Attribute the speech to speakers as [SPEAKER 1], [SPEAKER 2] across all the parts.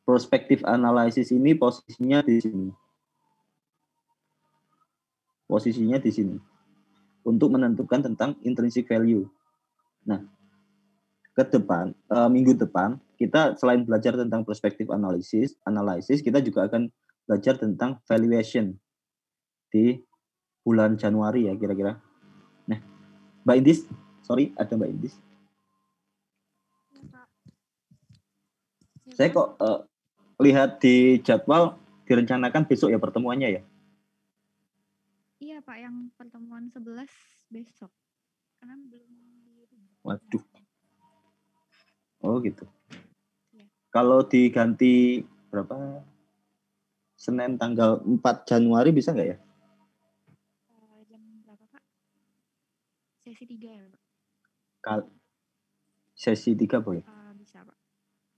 [SPEAKER 1] Prospective analysis ini posisinya di sini. Posisinya di sini. Untuk menentukan tentang intrinsic value. Nah, ke depan, minggu depan, kita selain belajar tentang prospective analysis, kita juga akan belajar tentang valuation di bulan Januari ya kira-kira. Nah, Mbak Indis, sorry, ada Mbak Indis. Saya kok lihat di jadwal direncanakan besok ya pertemuannya ya?
[SPEAKER 2] Iya Pak, yang pertemuan 11 besok. Karena belum
[SPEAKER 1] Waduh. Oh gitu.
[SPEAKER 2] Ya.
[SPEAKER 1] Kalau diganti berapa? Senin tanggal 4 Januari bisa nggak ya?
[SPEAKER 2] Jam berapa Pak? Sesi 3 ya
[SPEAKER 1] Sesi
[SPEAKER 2] Pak?
[SPEAKER 1] 3 boleh?
[SPEAKER 2] Bisa Pak.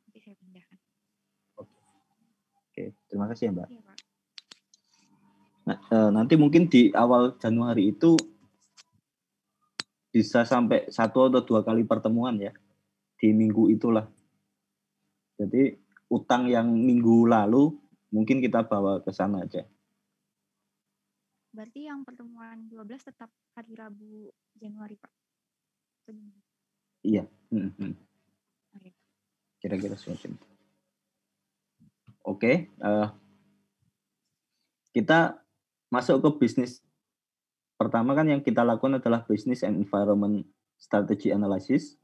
[SPEAKER 2] Nanti saya pindahkan.
[SPEAKER 1] Oke, terima kasih ya Mbak.
[SPEAKER 2] Iya Pak.
[SPEAKER 1] Nah, nanti mungkin di awal Januari itu bisa sampai 1 atau 2 kali pertemuan ya di minggu itulah. Jadi utang yang minggu lalu mungkin kita bawa ke sana aja.
[SPEAKER 2] Berarti yang pertemuan 12 tetap hari Rabu Januari Pak?
[SPEAKER 1] Iya.
[SPEAKER 2] Okay.
[SPEAKER 1] Kira-kira semacam itu. Oke, kita masuk ke bisnis. Pertama kan yang kita lakukan adalah business and environment strategy analysis,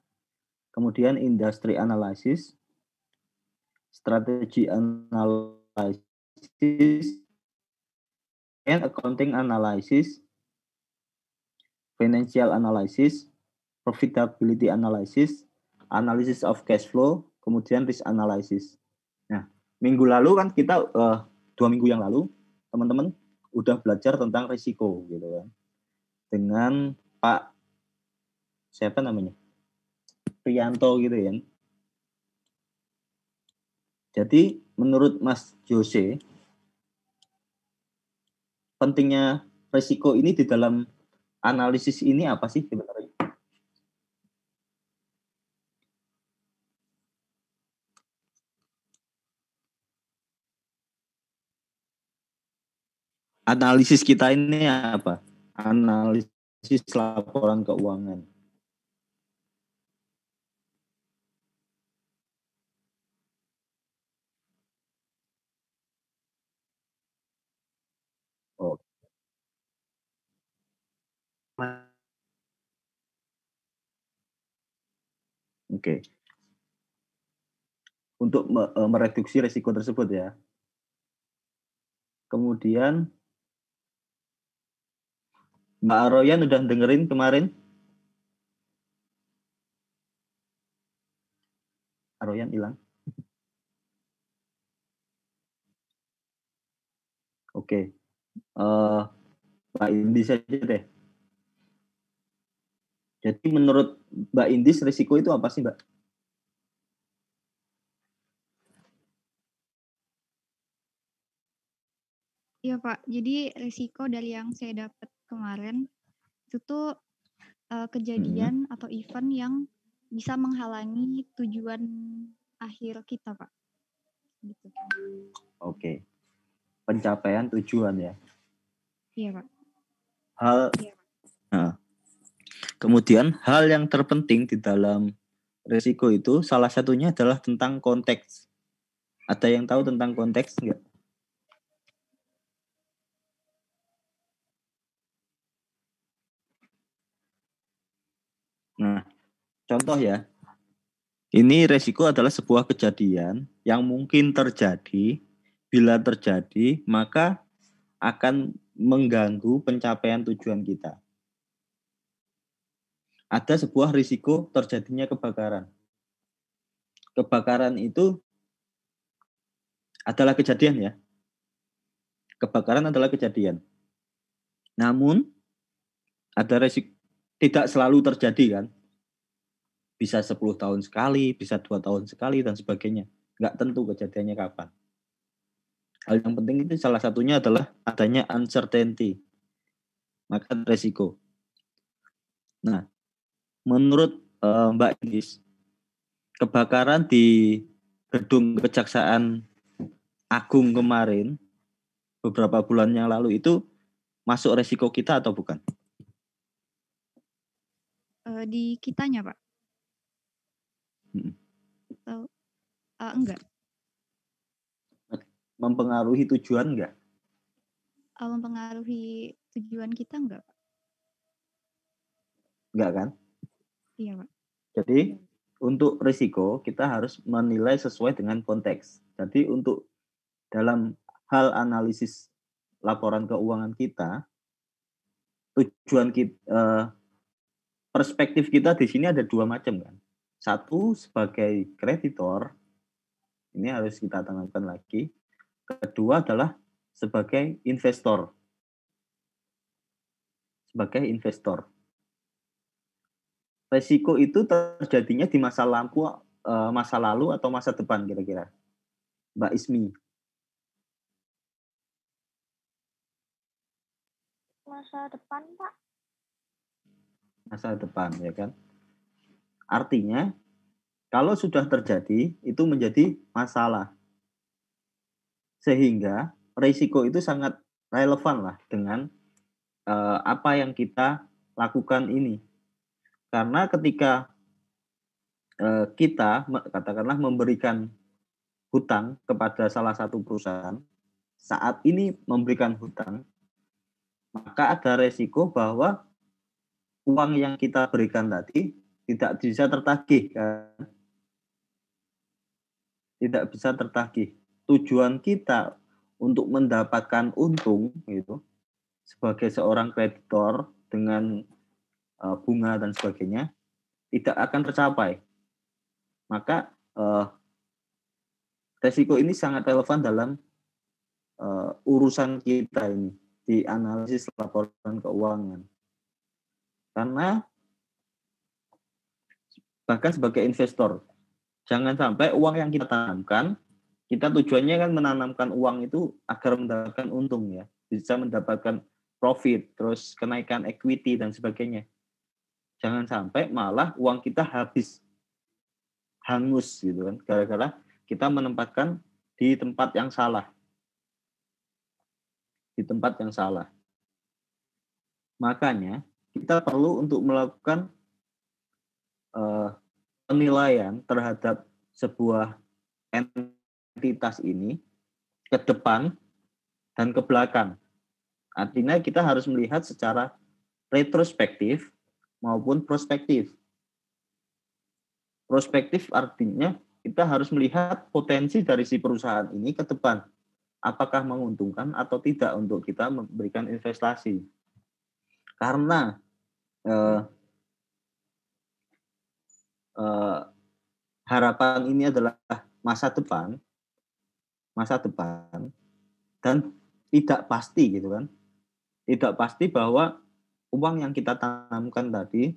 [SPEAKER 1] kemudian industry analysis, strategy analysis, and accounting analysis, financial analysis, profitability analysis, analysis of cash flow, kemudian risk analysis. Nah, minggu lalu kan kita 2 minggu yang lalu teman-teman udah belajar tentang risiko gitu kan. Dengan Pak siapa namanya? Prianto gitu ya. Jadi menurut Mas Jose, pentingnya risiko ini di dalam analisis ini apa sih sebenarnya? Analisis kita ini apa? Analisis laporan keuangan. Oh. Oke. Untuk mereduksi risiko tersebut ya. Kemudian Mbak Aroyan udah dengerin kemarin? Aroyan hilang. Oke. Mbak Indis saja deh. Jadi menurut Mbak Indis risiko itu apa sih, Mbak?
[SPEAKER 2] Iya Pak, jadi risiko dari yang saya dapat kemarin itu tuh kejadian atau event yang bisa menghalangi tujuan akhir kita Pak. Gitu.
[SPEAKER 1] Oke. Pencapaian tujuan ya.
[SPEAKER 2] Iya Pak.
[SPEAKER 1] Kemudian hal yang terpenting di dalam risiko itu salah satunya adalah tentang konteks. Ada yang tahu tentang konteks enggak? Nah, contoh ya. Ini risiko adalah sebuah kejadian yang mungkin terjadi. Bila terjadi, maka akan mengganggu pencapaian tujuan kita. Ada sebuah risiko terjadinya kebakaran. Kebakaran itu adalah kejadian ya. Kebakaran adalah kejadian. Namun ada risiko tidak selalu terjadi kan. Bisa 10 tahun sekali, bisa 2 tahun sekali dan sebagainya. Nggak tentu kejadiannya kapan. Hal yang penting itu salah satunya adalah adanya uncertainty. Maka risiko. Nah, menurut Mbak Indis, kebakaran di gedung Kejaksaan Agung kemarin, beberapa bulan yang lalu itu masuk resiko kita atau bukan?
[SPEAKER 2] Di kitanya, Pak? Atau enggak?
[SPEAKER 1] Mempengaruhi tujuan enggak?
[SPEAKER 2] Mempengaruhi tujuan kita enggak, Pak?
[SPEAKER 1] Enggak kan?
[SPEAKER 2] Iya, Pak.
[SPEAKER 1] Jadi untuk risiko kita harus menilai sesuai dengan konteks. Jadi untuk dalam hal analisis laporan keuangan kita, tujuan kita, perspektif kita di sini ada dua macam kan. Satu sebagai kreditor, ini harus kita tanamkan lagi. Kedua adalah sebagai investor. Sebagai investor. Resiko itu terjadinya di masa lalu atau masa depan kira-kira, Mbak Ismi?
[SPEAKER 3] Masa depan, Pak.
[SPEAKER 1] Masa depan, ya kan? Artinya, kalau sudah terjadi, itu menjadi masalah. Sehingga, risiko itu sangat relevan lah dengan apa yang kita lakukan ini. Karena ketika kita katakanlah memberikan hutang kepada salah satu perusahaan, saat ini memberikan hutang, maka ada resiko bahwa uang yang kita berikan tadi tidak bisa tertagih kan? Tidak bisa tertagih. Tujuan kita untuk mendapatkan untung gitu sebagai seorang kreditor dengan bunga dan sebagainya tidak akan tercapai. Maka resiko ini sangat relevan dalam urusan kita ini di analisis laporan keuangan. Karena bahkan sebagai investor, jangan sampai uang yang kita tanamkan, kita tujuannya kan menanamkan uang itu agar mendapatkan untung ya, bisa mendapatkan profit, terus kenaikan equity dan sebagainya. Jangan sampai malah uang kita habis, hangus gitu kan, gara-gara kita menempatkan di tempat yang salah. Di tempat yang salah. Makanya kita perlu untuk melakukan penilaian terhadap sebuah entitas ini ke depan dan ke belakang. Artinya kita harus melihat secara retrospektif maupun prospektif. Prospektif artinya kita harus melihat potensi dari si perusahaan ini ke depan. Apakah menguntungkan atau tidak untuk kita memberikan investasi. Karena harapan ini adalah masa depan dan tidak pasti gitu kan. Tidak pasti bahwa uang yang kita tanamkan tadi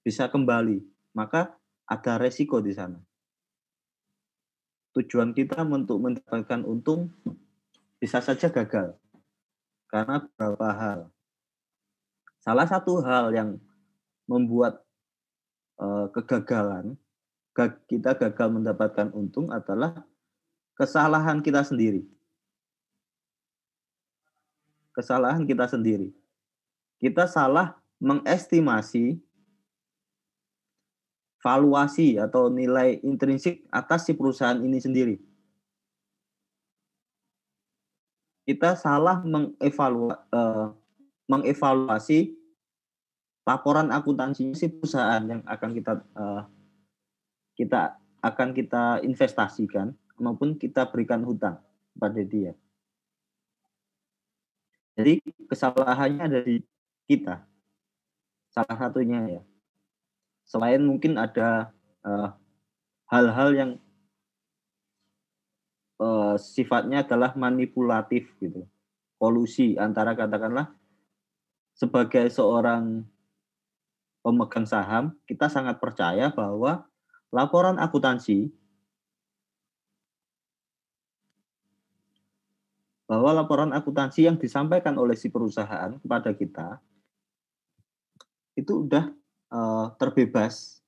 [SPEAKER 1] bisa kembali. Maka ada resiko di sana. Tujuan kita untuk mendapatkan untung bisa saja gagal. Karena beberapa hal. Salah satu hal yang membuat kegagalan, kita gagal mendapatkan untung adalah kesalahan kita sendiri. Kesalahan kita sendiri. Kita salah mengestimasi valuasi atau nilai intrinsik atas si perusahaan ini sendiri. Kita salah mengevaluasi laporan akuntansinya si perusahaan yang akan kita investasikan maupun kita berikan hutang kepada dia. Jadi kesalahannya ada di kita. Salah satunya ya. Selain mungkin ada hal-hal yang sifatnya adalah manipulatif gitu. Kolusi antara katakanlah sebagai seorang pemegang saham, kita sangat percaya bahwa laporan akuntansi yang disampaikan oleh si perusahaan kepada kita itu udah terbebas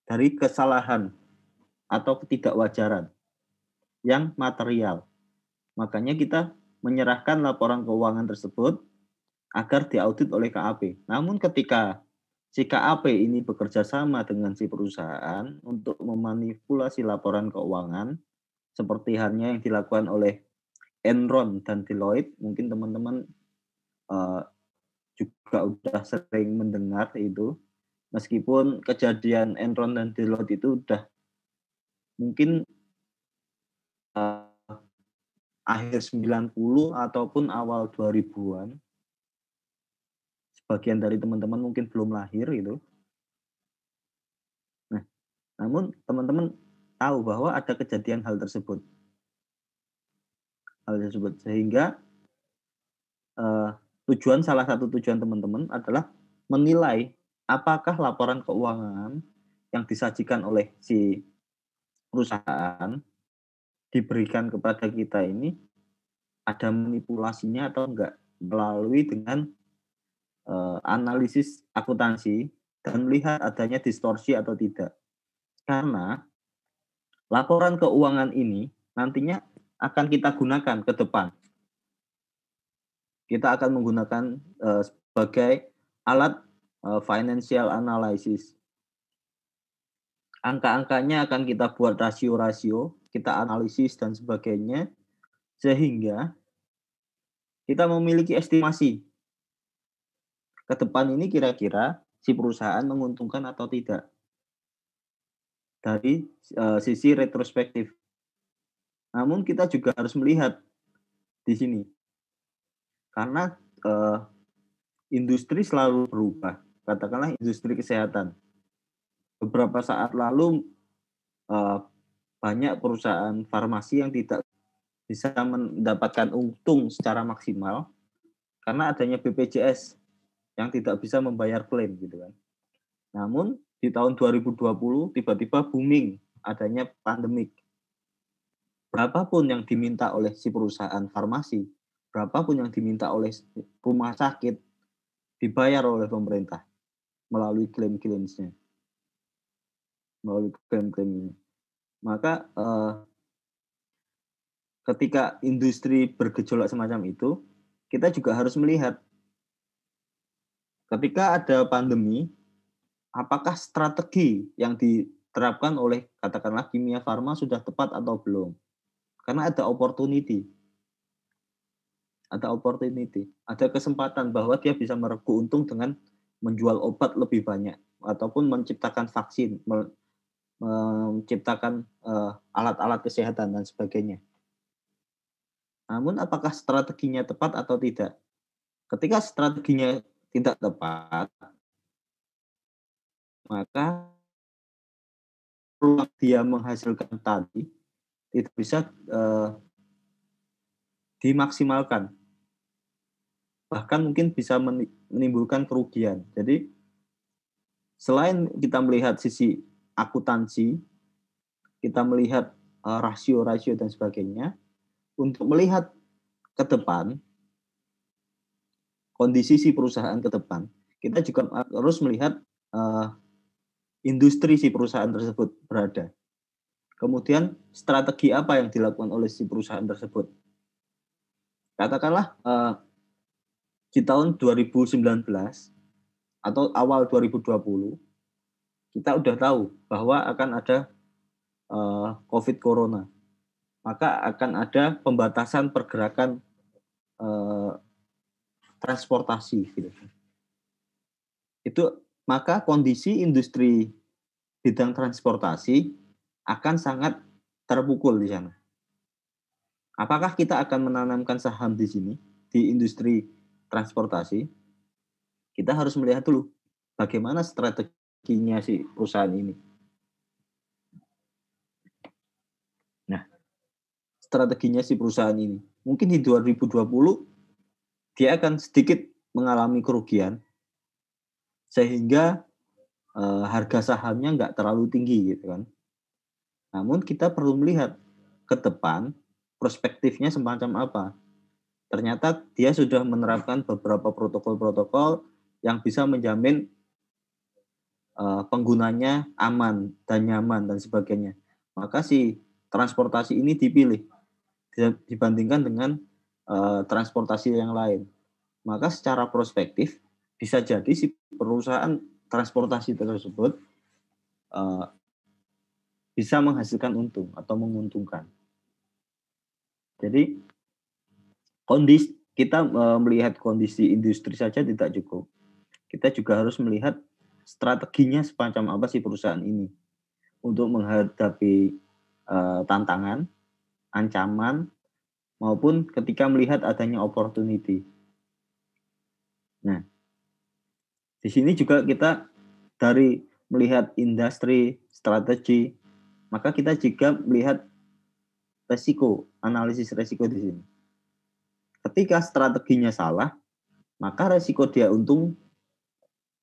[SPEAKER 1] dari kesalahan atau ketidakwajaran yang material. Makanya kita menyerahkan laporan keuangan tersebut agar diaudit oleh KAP. Namun ketika si KAP ini bekerja sama dengan si perusahaan untuk memanipulasi laporan keuangan, seperti halnya yang dilakukan oleh Enron dan Deloitte, mungkin teman-teman juga udah sering mendengar itu. Meskipun kejadian Enron dan Deloitte itu udah mungkin akhir 90 ataupun awal 2000-an. Sebagian dari teman-teman mungkin belum lahir gitu. Nah, namun teman-teman tahu bahwa ada kejadian hal tersebut. Sehingga salah satu tujuan teman-teman adalah menilai apakah laporan keuangan yang disajikan oleh si perusahaan diberikan kepada kita ini ada manipulasinya atau enggak, melalui dengan analisis akuntansi dan melihat adanya distorsi atau tidak. Karena laporan keuangan ini nantinya akan kita gunakan ke depan. Kita akan menggunakan sebagai alat financial analysis. Angka-angkanya akan kita buat rasio-rasio, kita analisis dan sebagainya, sehingga kita memiliki estimasi ke depan ini kira-kira si perusahaan menguntungkan atau tidak dari sisi retrospektif. Namun kita juga harus melihat di sini, karena industri selalu berubah. Katakanlah industri kesehatan. Beberapa saat lalu banyak perusahaan farmasi yang tidak bisa mendapatkan untung secara maksimal karena adanya BPJS yang tidak bisa membayar klaim gitu kan. Namun di tahun 2020 tiba-tiba booming adanya pandemik. Berapapun yang diminta oleh si perusahaan farmasi, berapapun yang diminta oleh rumah sakit, dibayar oleh pemerintah melalui klaim-klaimnya. Melalui klaim-klaim ini. Maka ketika industri bergejolak semacam itu, kita juga harus melihat ketika ada pandemi, apakah strategi yang diterapkan oleh katakanlah Kimia Farma sudah tepat atau belum? Karena ada opportunity. Ada kesempatan bahwa dia bisa meregu untung dengan menjual obat lebih banyak ataupun menciptakan vaksin, menciptakan alat-alat kesehatan dan sebagainya. Namun apakah strateginya tepat atau tidak? Ketika strateginya tidak tepat, maka peluang dia menghasilkan tadi tidak bisa dimaksimalkan. Bahkan mungkin bisa menimbulkan kerugian. Jadi selain kita melihat sisi akuntansi, kita melihat rasio-rasio dan sebagainya, untuk melihat ke depan, kondisi si perusahaan ke depan, kita juga harus melihat industri si perusahaan tersebut berada. Kemudian strategi apa yang dilakukan oleh si perusahaan tersebut. Katakanlah di tahun 2019 atau awal 2020, kita udah tahu bahwa akan ada COVID Corona. Maka akan ada pembatasan pergerakan transportasi gitu. Itu maka kondisi industri bidang transportasi akan sangat terpukul di sana. Apakah kita akan menanamkan saham di sini di industri transportasi? Kita harus melihat dulu bagaimana strateginya si perusahaan ini. Nah, strateginya si perusahaan ini. Mungkin di 2020 dia akan sedikit mengalami kerugian sehingga harga sahamnya nggak terlalu tinggi gitu kan. Namun kita perlu melihat ke depan perspektifnya semacam apa. Ternyata dia sudah menerapkan beberapa protokol-protokol yang bisa menjamin penggunanya aman dan nyaman dan sebagainya. Maka si transportasi ini dipilih dibandingkan dengan transportasi yang lain. Maka secara prospektif bisa jadi si perusahaan transportasi tersebut bisa menghasilkan untung atau menguntungkan. Jadi kita melihat kondisi industri saja tidak cukup. Kita juga harus melihat strateginya semacam apa sih perusahaan ini untuk menghadapi tantangan, ancaman, maupun ketika melihat adanya opportunity. Nah, di sini juga kita dari melihat industri, strategi, maka kita juga melihat resiko, analisis resiko di sini. Ketika strateginya salah, maka resiko dia untung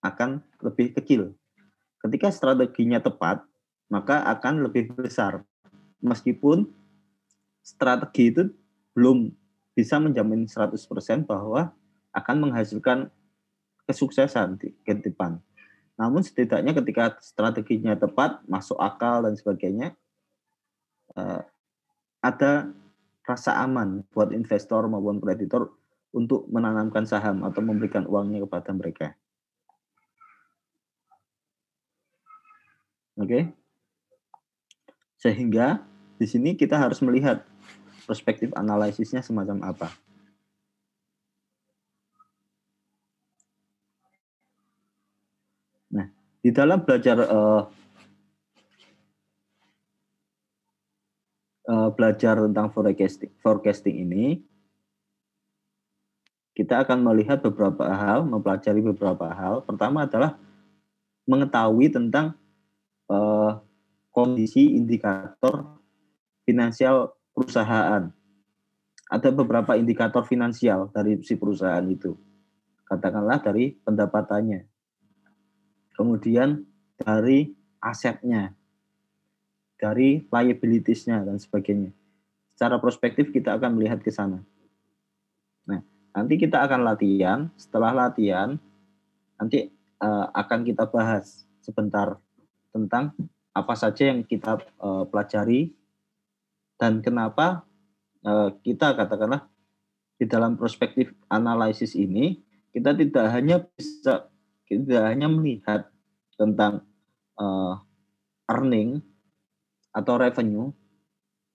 [SPEAKER 1] akan lebih kecil. Ketika strateginya tepat, maka akan lebih besar. Meskipun strategi itu belum bisa menjamin 100% bahwa akan menghasilkan kesuksesan ke depan. Namun setidaknya ketika strateginya tepat, masuk akal dan sebagainya, ada rasa aman buat investor maupun kreditor untuk menanamkan saham atau memberikan uangnya kepada mereka. Oke. Sehingga di sini kita harus melihat perspektif analisisnya semacam apa. Nah, di dalam belajar tentang forecasting ini, kita akan melihat beberapa hal, mempelajari beberapa hal. Pertama adalah mengetahui tentang kondisi indikator finansial perusahaan. Ada beberapa indikator finansial dari si perusahaan itu. Katakanlah dari pendapatannya. Kemudian dari asetnya, dari liabilities-nya dan sebagainya. Secara prospektif kita akan melihat ke sana. Nah, nanti kita akan latihan. Setelah latihan, nanti akan kita bahas sebentar tentang apa saja yang kita pelajari dan kenapa kita katakanlah di dalam perspektif analisis ini kita tidak hanya melihat tentang earning atau revenue,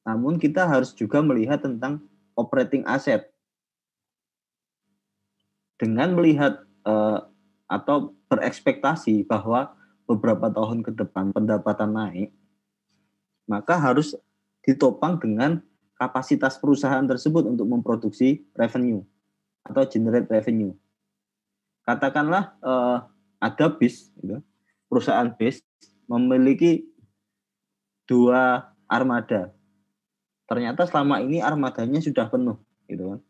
[SPEAKER 1] namun kita harus juga melihat tentang operating asset. Dengan melihat atau berekspektasi bahwa beberapa tahun ke depan pendapatan naik, maka harus ditopang dengan kapasitas perusahaan tersebut untuk memproduksi revenue atau generate revenue. Katakanlah ada bis, perusahaan bis memiliki 2 armada. Ternyata selama ini armadanya sudah penuh, gitu kan?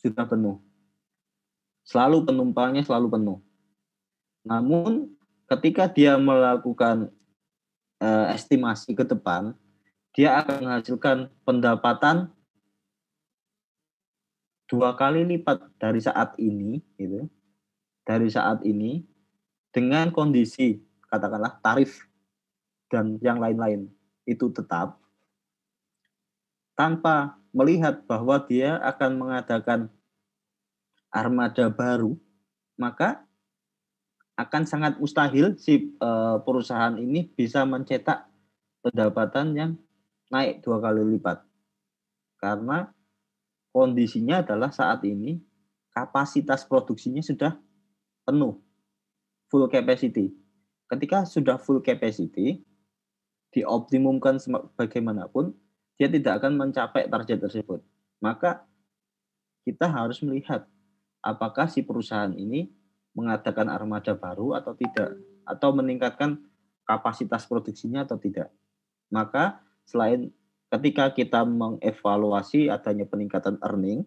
[SPEAKER 1] Sudah penuh. Selalu penumpangnya selalu penuh. Namun ketika dia melakukan estimasi ke depan, dia akan menghasilkan pendapatan 2 kali lipat dari saat ini, gitu. Dari saat ini dengan kondisi katakanlah tarif dan yang lain-lain itu tetap, tanpa melihat bahwa dia akan mengadakan armada baru, maka akan sangat mustahil si perusahaan ini bisa mencetak pendapatan yang naik 2 kali lipat. Karena kondisinya adalah saat ini kapasitas produksinya sudah penuh, full capacity. Ketika sudah full capacity, dioptimumkan bagaimanapun, dia tidak akan mencapai target tersebut. Maka kita harus melihat apakah si perusahaan ini mengadakan armada baru atau tidak, atau meningkatkan kapasitas produksinya atau tidak. Maka selain ketika kita mengevaluasi adanya peningkatan earning,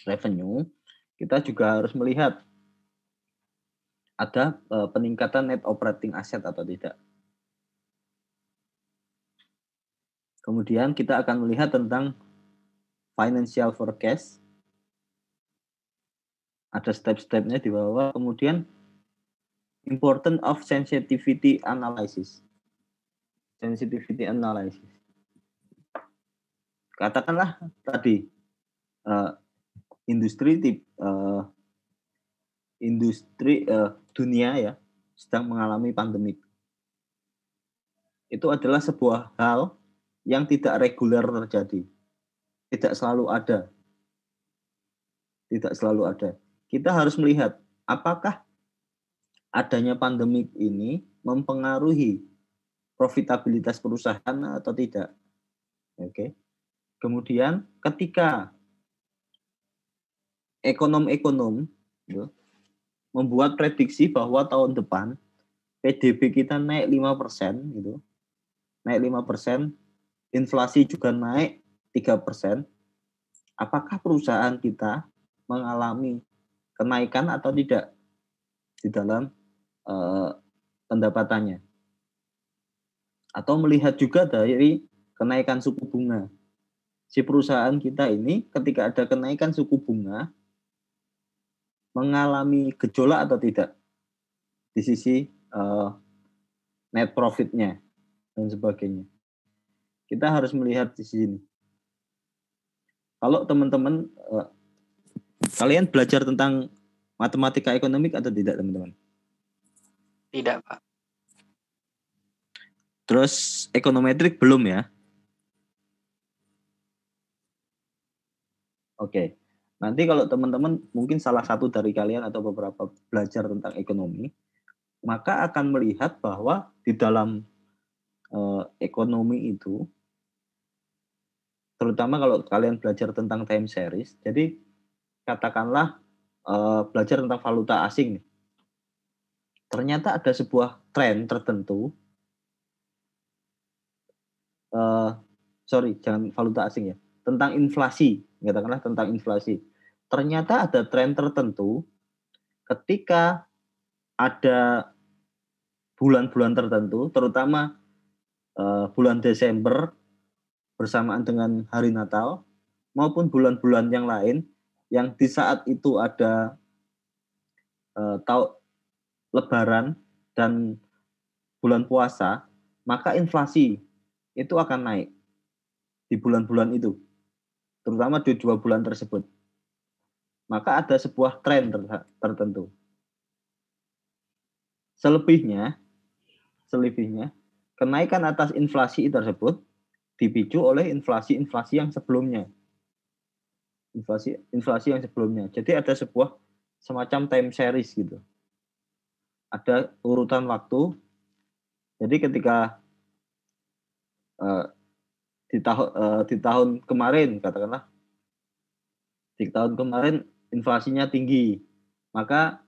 [SPEAKER 1] revenue, kita juga harus melihat ada peningkatan net operating asset atau tidak. Kemudian kita akan melihat tentang financial forecast. Ada step-stepnya di bawah. Kemudian important of sensitivity analysis. Sensitivity analysis. katakanlah tadi industri dunia ya sedang mengalami pandemik. Itu adalah sebuah hal yang tidak reguler terjadi. Tidak selalu ada. Tidak selalu ada. Kita harus melihat apakah adanya pandemik ini mempengaruhi profitabilitas perusahaan atau tidak. Oke. Kemudian ketika ekonom-ekonom membuat prediksi bahwa tahun depan PDB kita naik 5% gitu. Naik 5%, inflasi juga naik 3%. Apakah perusahaan kita mengalami kenaikan atau tidak di dalam pendapatannya? Atau melihat juga dari kenaikan suku bunga. Si perusahaan kita ini ketika ada kenaikan suku bunga mengalami gejolak atau tidak di sisi net profit-nya dan sebagainya. Kita harus melihat di sini. Kalau teman-teman kalian belajar tentang matematika ekonomik atau tidak, teman-teman?
[SPEAKER 4] Tidak, Pak.
[SPEAKER 1] Terus ekonometrik belum ya? Oke. Nanti kalau teman-teman mungkin salah satu dari kalian atau beberapa belajar tentang ekonomi, maka akan melihat bahwa di dalam ekonomi itu, terutama kalau kalian belajar tentang time series, jadi katakanlah belajar tentang valuta asing nih. Ternyata ada sebuah tren tertentu, jangan valuta asing ya, tentang inflasi, katakanlah tentang inflasi. Ternyata ada tren tertentu ketika ada bulan-bulan tertentu, terutama bulan Desember bersamaan dengan hari Natal, maupun bulan-bulan yang lain, yang di saat itu ada Lebaran dan bulan puasa, maka inflasi itu akan naik di bulan-bulan itu, terutama di 2 bulan tersebut. Maka ada sebuah tren tertentu. Selebihnya, kenaikan atas inflasi tersebut dipicu oleh inflasi yang sebelumnya. Inflasi yang sebelumnya. Jadi ada sebuah semacam time series gitu. Ada urutan waktu. Jadi ketika di tahun kemarin, katakanlah di tahun kemarin inflasinya tinggi, maka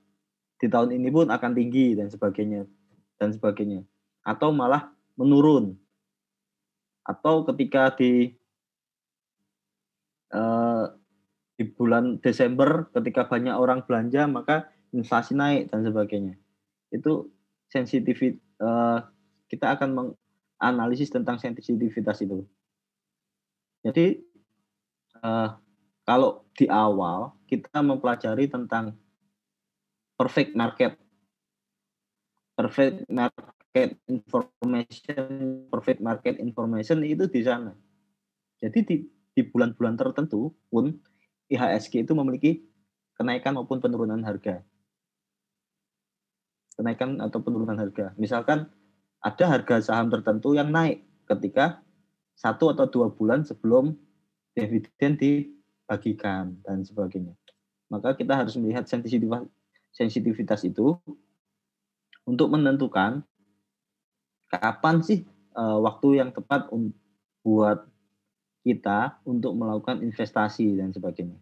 [SPEAKER 1] di tahun ini pun akan tinggi dan sebagainya. Atau malah menurun. Atau ketika di bulan Desember ketika banyak orang belanja maka inflasi naik dan sebagainya. Itu kita akan menganalisis tentang sensitivitas itu. Jadi kalau di awal kita mempelajari tentang perfect market information itu di sana. Jadi di bulan-bulan tertentu pun IHSG itu memiliki kenaikan maupun penurunan harga. Kenaikan atau penurunan harga. Misalkan ada harga saham tertentu yang naik ketika 1 atau 2 bulan sebelum dividen dibagikan dan sebagainya. Maka kita harus melihat sensitivitas itu untuk menentukan kapan sih waktu yang tepat buat kita untuk melakukan investasi dan sebagainya.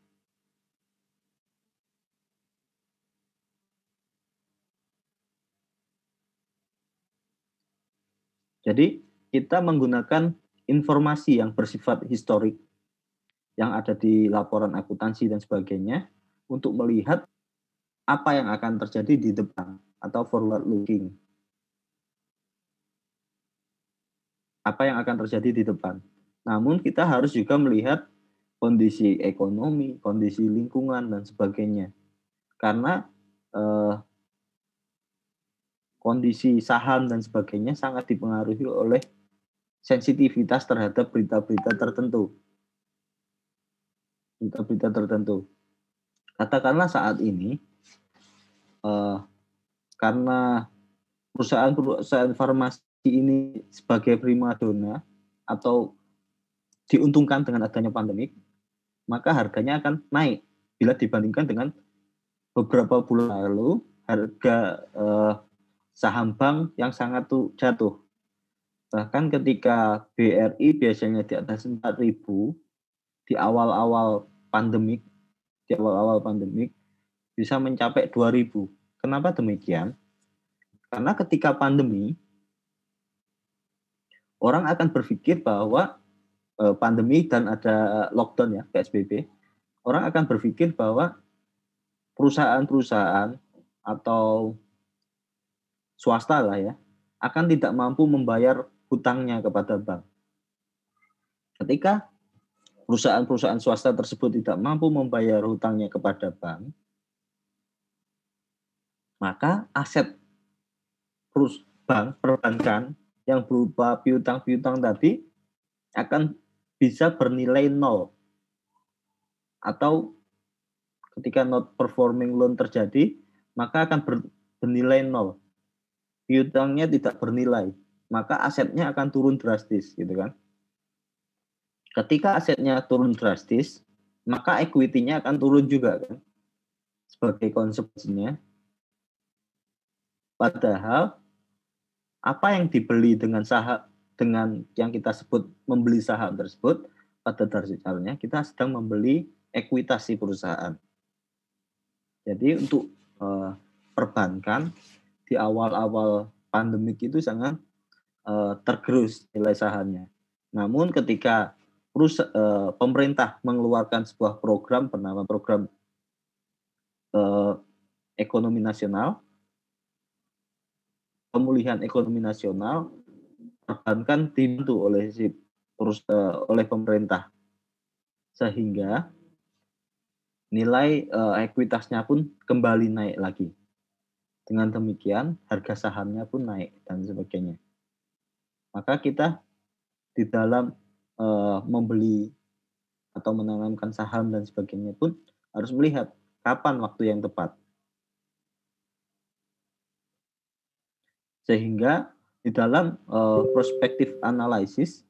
[SPEAKER 1] Jadi kita menggunakan informasi yang bersifat historik yang ada di laporan akuntansi dan sebagainya untuk melihat apa yang akan terjadi di depan atau forward looking. Apa yang akan terjadi di depan. Namun kita harus juga melihat kondisi ekonomi, kondisi lingkungan dan sebagainya. Karena kondisi saham dan sebagainya sangat dipengaruhi oleh sensitivitas terhadap berita-berita tertentu. berita-berita tertentu. Katakanlah saat ini karena perusahaan farmasi ini sebagai primadona atau diuntungkan dengan adanya pandemik, maka harganya akan naik bila dibandingkan dengan beberapa bulan lalu harga saham bank yang sangat jatuh. Bahkan ketika BRI biasanya di atas 4.000 di awal-awal pandemik bisa mencapai 2.000. Kenapa demikian? Karena ketika pandemi orang akan berpikir bahwa pandemi dan ada lockdown ya, PSBB, orang akan berpikir bahwa perusahaan-perusahaan atau swasta lah ya, akan tidak mampu membayar hutangnya kepada bank. Ketika perusahaan-perusahaan swasta tersebut tidak mampu membayar hutangnya kepada bank, maka aset bank perbankan yang berupa piutang-piutang tadi akan bisa bernilai nol. Atau ketika not performing loan terjadi, maka akan bernilai nol. Piutangnya tidak bernilai, maka asetnya akan turun drastis, gitu kan. Ketika asetnya turun drastis, maka equity-nya akan turun juga kan. Sebagai konsekuensinya. Padahal apa yang dibeli dengan saham, dengan yang kita sebut membeli saham tersebut, pada dasarnya kita sedang membeli ekuitas si perusahaan. Jadi untuk perbankan di awal-awal pandemik itu sangat tergerus nilai sahamnya. Namun ketika pemerintah mengeluarkan sebuah program bernama program ekonomi nasional, pemulihan ekonomi nasional, perbankan dibantu oleh pemerintah, sehingga nilai ekuitasnya pun kembali naik lagi. Dengan demikian harga sahamnya pun naik dan sebagainya. Maka kita di dalam membeli atau menanamkan saham dan sebagainya pun harus melihat kapan waktu yang tepat. Sehingga di dalam prospektif analisis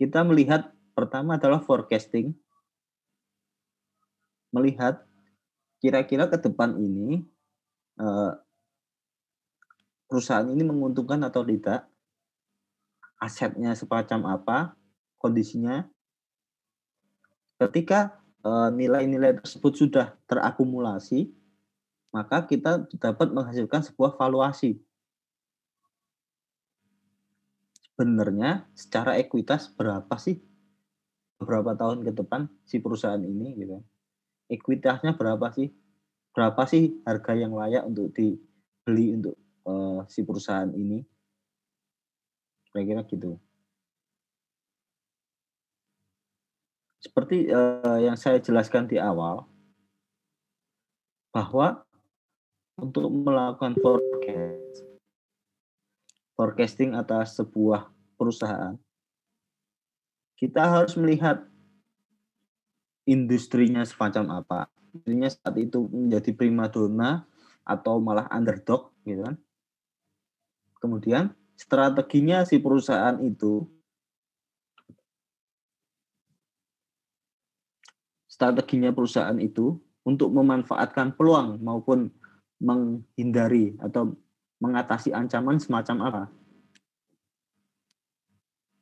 [SPEAKER 1] kita melihat pertama adalah forecasting, melihat kira-kira ke depan ini perusahaan ini menguntungkan atau tidak, asetnya semacam apa, kondisinya. Ketika nilai-nilai tersebut sudah terakumulasi, maka kita dapat menghasilkan sebuah valuasi. Sebenarnya secara ekuitas berapa sih beberapa tahun ke depan si perusahaan ini gitu. Ekuitasnya berapa sih? Berapa sih harga yang layak untuk dibeli untuk si perusahaan ini? Kira-kira gitu. Seperti yang saya jelaskan di awal, bahwa untuk melakukan forecasting atas sebuah perusahaan, kita harus melihat industrinya semacam apa. Industrinya saat itu menjadi primadona atau malah underdog, gitu kan. Kemudian strateginya si perusahaan itu, untuk memanfaatkan peluang maupun menghindari atau mengatasi ancaman semacam apa.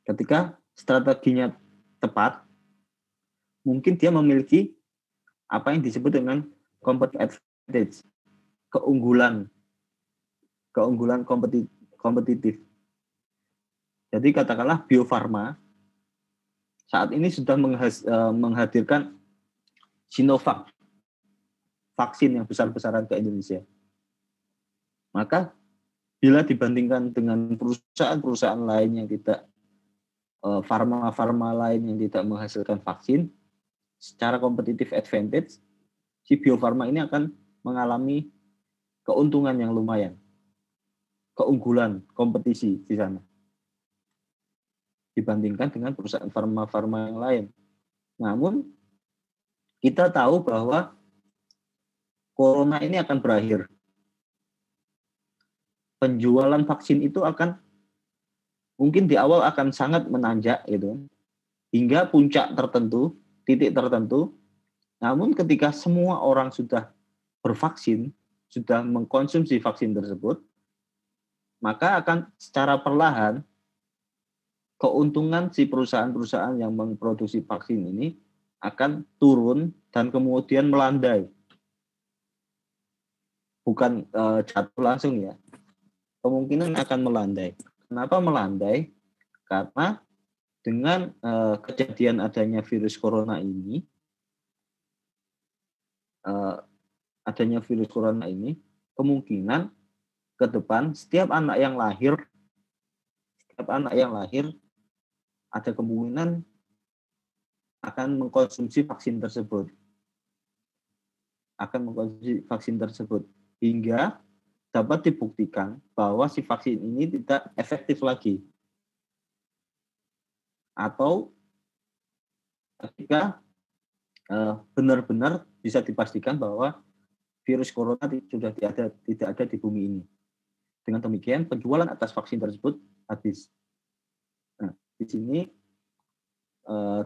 [SPEAKER 1] Ketika strateginya tepat, mungkin dia memiliki apa yang disebut dengan competitive advantage, keunggulan kompetitif. Jadi katakanlah Bio Farma saat ini sudah menghadirkan Sinovac, vaksin yang besar-besaran ke Indonesia. Maka bila dibandingkan dengan perusahaan-perusahaan lain yang tidak, farma lain yang tidak menghasilkan vaksin, secara competitive advantage, si Bio Farma ini akan mengalami keuntungan yang lumayan, keunggulan kompetisi di sana dibandingkan dengan perusahaan farma yang lain. Namun kita tahu bahwa corona ini akan berakhir. Penjualan vaksin itu akan mungkin di awal akan sangat menanjak gitu, hingga puncak tertentu, titik tertentu. Namun ketika semua orang sudah bervaksin, sudah mengkonsumsi vaksin tersebut, maka akan secara perlahan keuntungan si perusahaan-perusahaan yang memproduksi vaksin ini akan turun dan kemudian melandai. Bukan jatuh langsung ya. Kemungkinan akan melandai. Kenapa melandai? Karena dengan kejadian adanya virus corona ini, kemungkinan ke depan setiap anak yang lahir ada kemungkinan akan mengkonsumsi vaksin tersebut. Hingga dapat dibuktikan bahwa si vaksin ini tidak efektif lagi. Atau ketika benar-benar bisa dipastikan bahwa virus corona sudah tidak ada di bumi ini. Dengan demikian, penjualan atas vaksin tersebut habis. Nah, di sini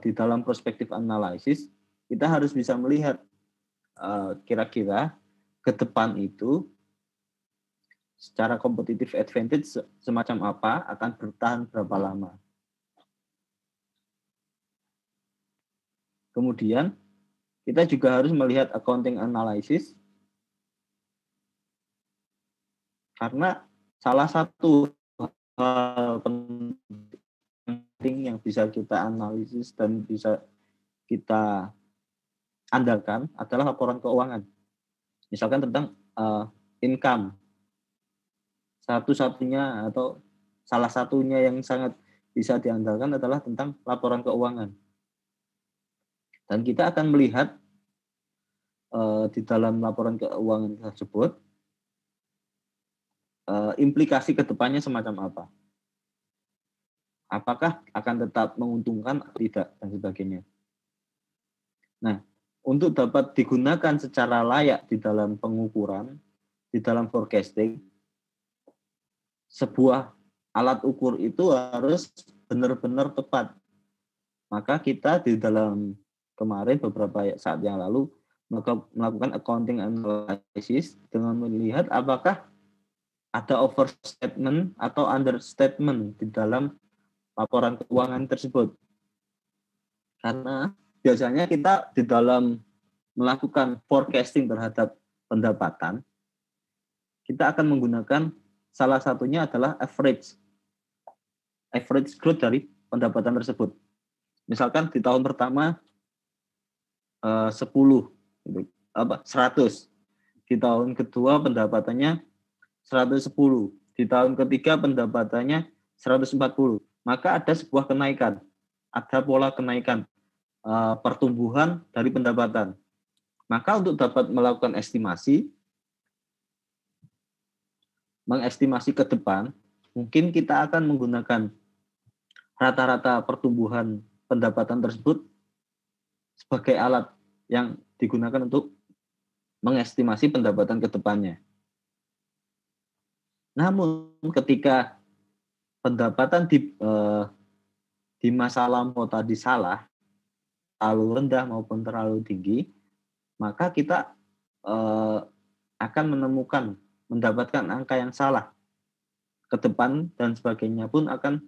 [SPEAKER 1] di dalam perspektif analisis, kita harus bisa melihat kira-kira ke depan itu secara competitive advantage semacam apa, akan bertahan berapa lama. Kemudian, kita juga harus melihat accounting analysis, karena salah satu hal penting yang bisa kita analisis dan bisa kita andalkan adalah laporan keuangan. Misalkan tentang income. Satu-satunya atau salah satunya yang sangat bisa diandalkan adalah tentang laporan keuangan. Dan kita akan melihat di dalam laporan keuangan tersebut implikasi ke depannya semacam apa. Apakah akan tetap menguntungkan atau tidak, dan sebagainya. Nah, untuk dapat digunakan secara layak di dalam pengukuran, di dalam forecasting, sebuah alat ukur itu harus benar-benar tepat. Maka kita di dalam kemarin beberapa saat yang lalu melakukan accounting analysis dengan melihat apakah ada overstatement atau understatement di dalam laporan keuangan tersebut. Karena biasanya kita di dalam melakukan forecasting terhadap pendapatan, kita akan menggunakan salah satunya adalah average growth dari pendapatan tersebut. Misalkan di tahun pertama 100, di tahun kedua pendapatannya 110, di tahun ketiga pendapatannya 140. Maka ada sebuah kenaikan, ada pola kenaikan pertumbuhan dari pendapatan. Maka untuk dapat melakukan mengestimasi ke depan, mungkin kita akan menggunakan rata-rata pertumbuhan pendapatan tersebut sebagai alat yang digunakan untuk mengestimasi pendapatan ke depannya. Namun ketika pendapatan di masa lampau tadi salah, terlalu rendah maupun terlalu tinggi, maka kita akan mendapatkan angka yang salah ke depan, dan sebagainya pun akan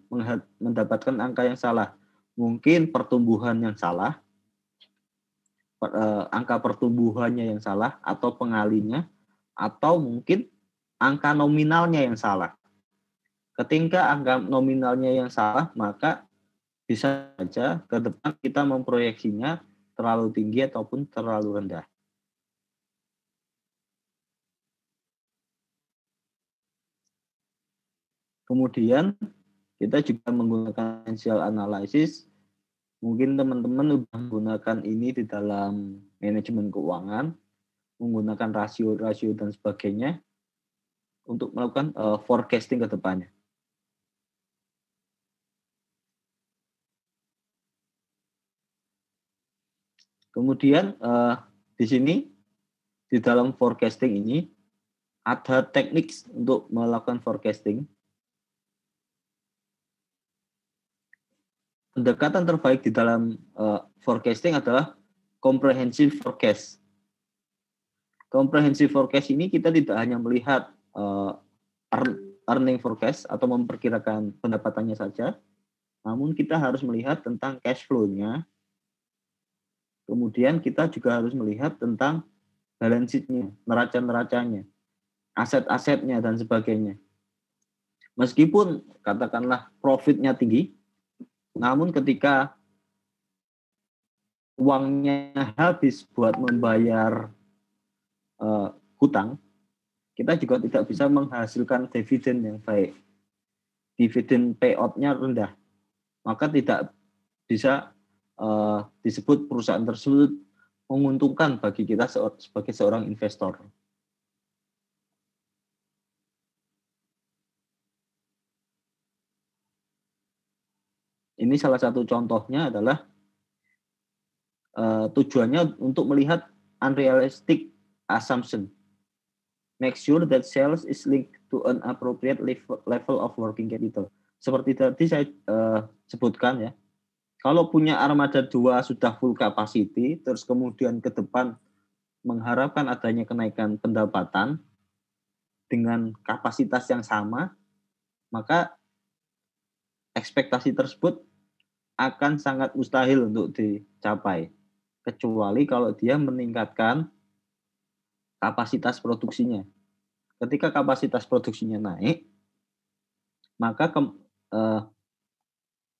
[SPEAKER 1] mendapatkan angka yang salah. Mungkin pertumbuhan yang salah, angka pertumbuhannya yang salah, atau pengalinya, atau mungkin angka nominalnya yang salah. Ketika angka nominalnya yang salah, maka bisa saja ke depan kita memproyeksinya terlalu tinggi ataupun terlalu rendah. Kemudian kita juga menggunakan financial analysis. Mungkin teman-teman sudah menggunakan ini di dalam manajemen keuangan, menggunakan rasio-rasio dan sebagainya untuk melakukan forecasting ke depannya. Kemudian di sini di dalam forecasting ini ada teknik untuk melakukan forecasting. Pendekatan terbaik di dalam forecasting adalah comprehensive forecast. Comprehensive forecast ini kita tidak hanya melihat earning forecast atau memperkirakan pendapatannya saja, namun kita harus melihat tentang cash flow-nya. Kemudian kita juga harus melihat tentang balance sheet-nya, neraca-neracanya, aset-asetnya, dan sebagainya. Meskipun katakanlah profitnya tinggi, namun ketika uangnya habis buat membayar hutang, kita juga tidak bisa menghasilkan dividen yang baik. Dividen payout-nya rendah. Maka tidak bisa disebut perusahaan tersebut menguntungkan bagi kita sebagai seorang investor. Ini salah satu contohnya adalah tujuannya untuk melihat unrealistic assumption. Make sure that sales is linked to an appropriate level of working capital. Seperti tadi saya sebutkan ya, kalau punya armada 2 sudah full capacity, terus kemudian ke depan mengharapkan adanya kenaikan pendapatan dengan kapasitas yang sama, maka ekspektasi tersebut akan sangat mustahil untuk dicapai. Kecuali kalau dia meningkatkan kapasitas produksinya. Ketika kapasitas produksinya naik, maka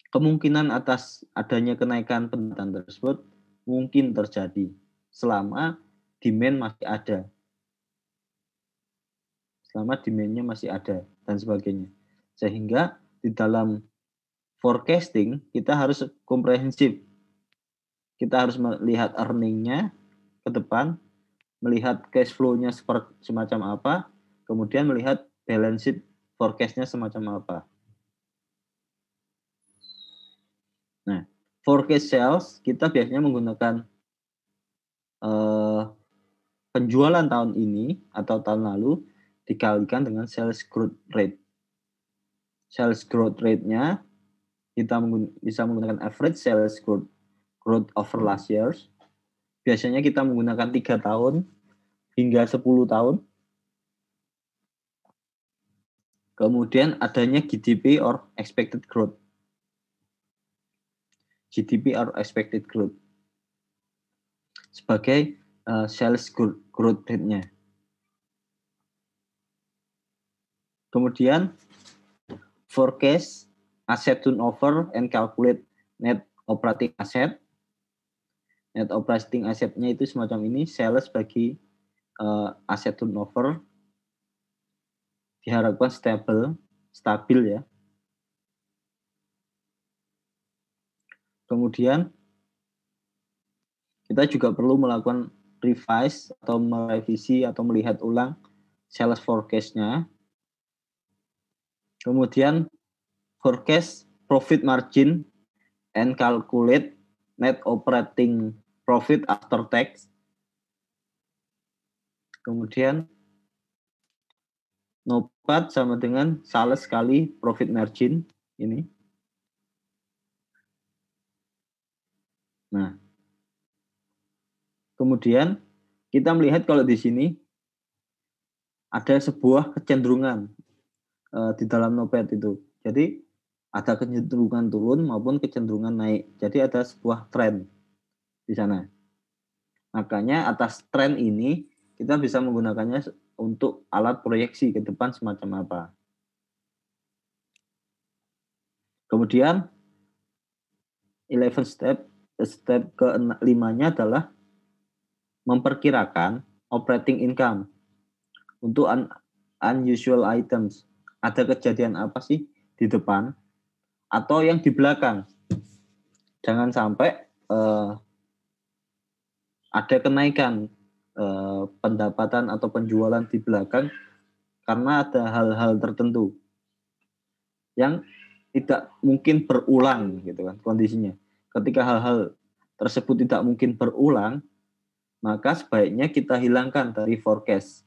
[SPEAKER 1] kemungkinan atas adanya kenaikan pendapatan tersebut mungkin terjadi selama demand masih ada. Selama demand-nya masih ada dan sebagainya. Sehingga di dalam forecasting kita harus komprehensif. Kita harus melihat earning-nya ke depan, melihat cash flow-nya semacam apa, kemudian melihat balance sheet forecast-nya semacam apa. Nah, forecast sales kita biasanya menggunakan penjualan tahun ini atau tahun lalu dikalikan dengan sales growth rate. Sales growth rate-nya kita bisa menggunakan average sales growth over last years. Biasanya kita menggunakan 3 tahun hingga 10 tahun. Kemudian adanya GDP or expected growth. GDP or expected growth sebagai sales growth rate-nya. Kemudian forecast asset turnover and calculate net operating asset. Net operating asset-nya itu semacam ini, sales bagi asset turnover diharapkan stabil ya. Kemudian kita juga perlu melakukan revise atau merevisi atau melihat ulang sales forecast-nya. Kemudian forecast profit margin and calculate net operating profit after tax. Kemudian NOPAT sama dengan sales kali profit margin ini. Nah, kemudian kita melihat kalau di sini ada sebuah kecenderungan di dalam NOPAT itu. Jadi ada kecenderungan turun maupun kecenderungan naik. Jadi ada sebuah tren di sana. Makanya atas tren ini kita bisa menggunakannya untuk alat proyeksi ke depan semacam apa. Kemudian 11 step ke-5-nya adalah memperkirakan operating income untuk unusual items. Ada kejadian apa sih di depan atau yang di belakang. Jangan sampai ada kenaikan pendapatan atau penjualan di belakang karena ada hal-hal tertentu yang tidak mungkin berulang gitu kan kondisinya. Ketika hal-hal tersebut tidak mungkin berulang, maka sebaiknya kita hilangkan dari forecast.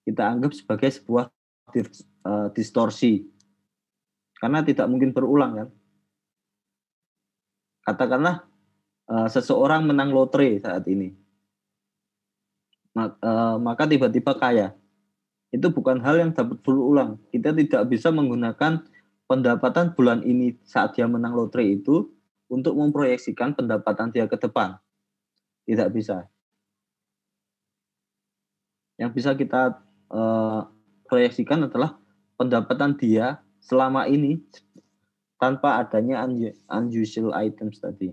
[SPEAKER 1] Kita anggap sebagai sebuah distorsi. Karena tidak mungkin berulang kan. Katakanlah seseorang menang lotre saat ini. Maka tiba-tiba kaya. Itu bukan hal yang dapat berulang. Kita tidak bisa menggunakan pendapatan bulan ini saat dia menang lotre itu untuk memproyeksikan pendapatan dia ke depan. Tidak bisa. Yang bisa kita proyeksikan adalah pendapatan dia selama ini tanpa adanya unusual items tadi.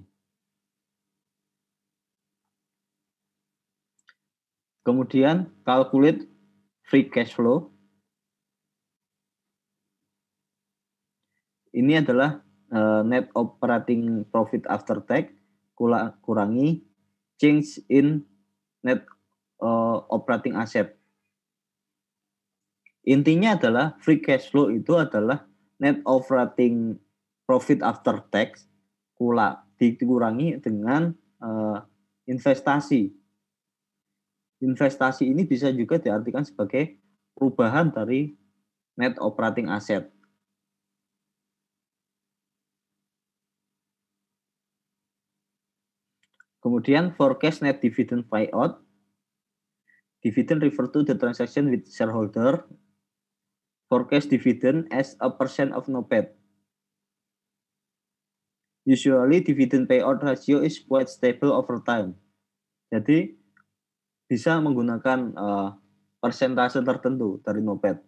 [SPEAKER 1] Kemudian calculate free cash flow. Ini adalah net operating profit after tax kurangi change in net operating asset. Intinya adalah free cash flow itu adalah net operating profit after tax dikurangi dengan investasi. Investasi ini bisa juga diartikan sebagai perubahan dari net operating asset. Kemudian forecast net dividend payout. Dividend refer to the transaction with shareholder. Forecast dividend as a percent of NOPAT. Usually dividend payout ratio is quite stable over time. Jadi bisa menggunakan persentase tertentu dari NOPAT.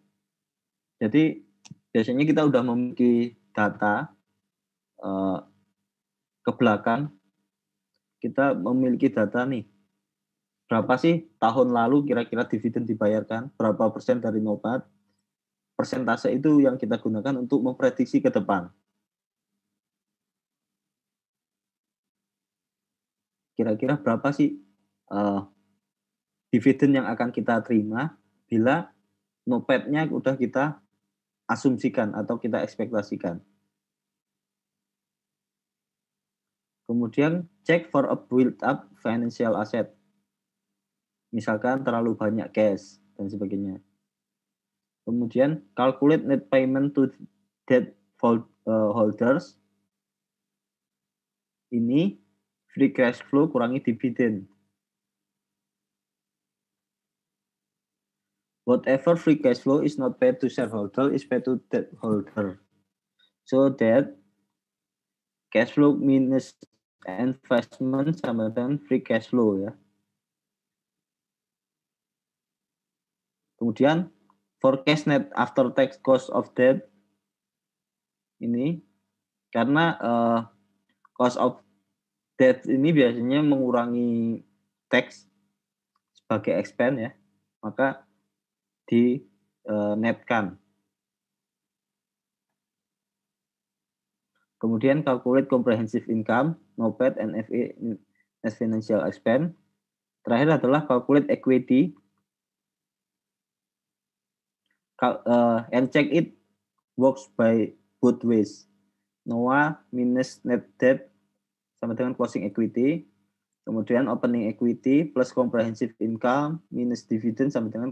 [SPEAKER 1] Jadi biasanya kita udah memiliki data ke belakang, kita memiliki data nih. Berapa sih tahun lalu kira-kira dividen dibayarkan, berapa persen dari NOPAT. Persentase itu yang kita gunakan untuk memprediksi ke depan. Kira-kira berapa sih dividen yang akan kita terima bila NOPAT-nya udah kita asumsikan atau kita ekspektasikan. Kemudian check for a build-up financial asset. Misalkan terlalu banyak cash dan sebagainya. Kemudian calculate net payment to debt holders. Ini free cash flow kurangi dividen. Whatever free cash flow is not paid to shareholder is paid to debt holder. So that cash flow minus investment sama dengan free cash flow ya. Kemudian forecast net after tax cost of debt ini karena cost of debt ini biasanya mengurangi tax sebagai expense ya, maka di netkan. Kemudian calculate comprehensive income, NOPAT, NFE, net financial expense. Terakhir adalah calculate equity. And check it works by both ways. NOA minus net debt sama dengan closing equity. Kemudian opening equity plus comprehensive income minus dividend sama dengan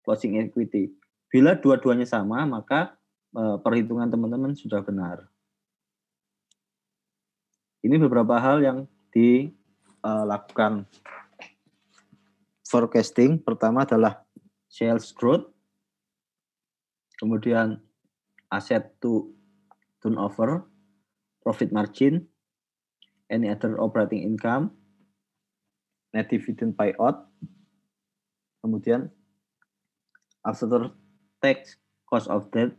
[SPEAKER 1] closing equity. Bila dua-duanya sama, maka perhitungan teman-teman sudah benar. Ini beberapa hal yang dilakukan forecasting. Pertama adalah sales growth, kemudian asset to turnover, profit margin, any other operating income, net dividend payout, kemudian after tax cost of debt.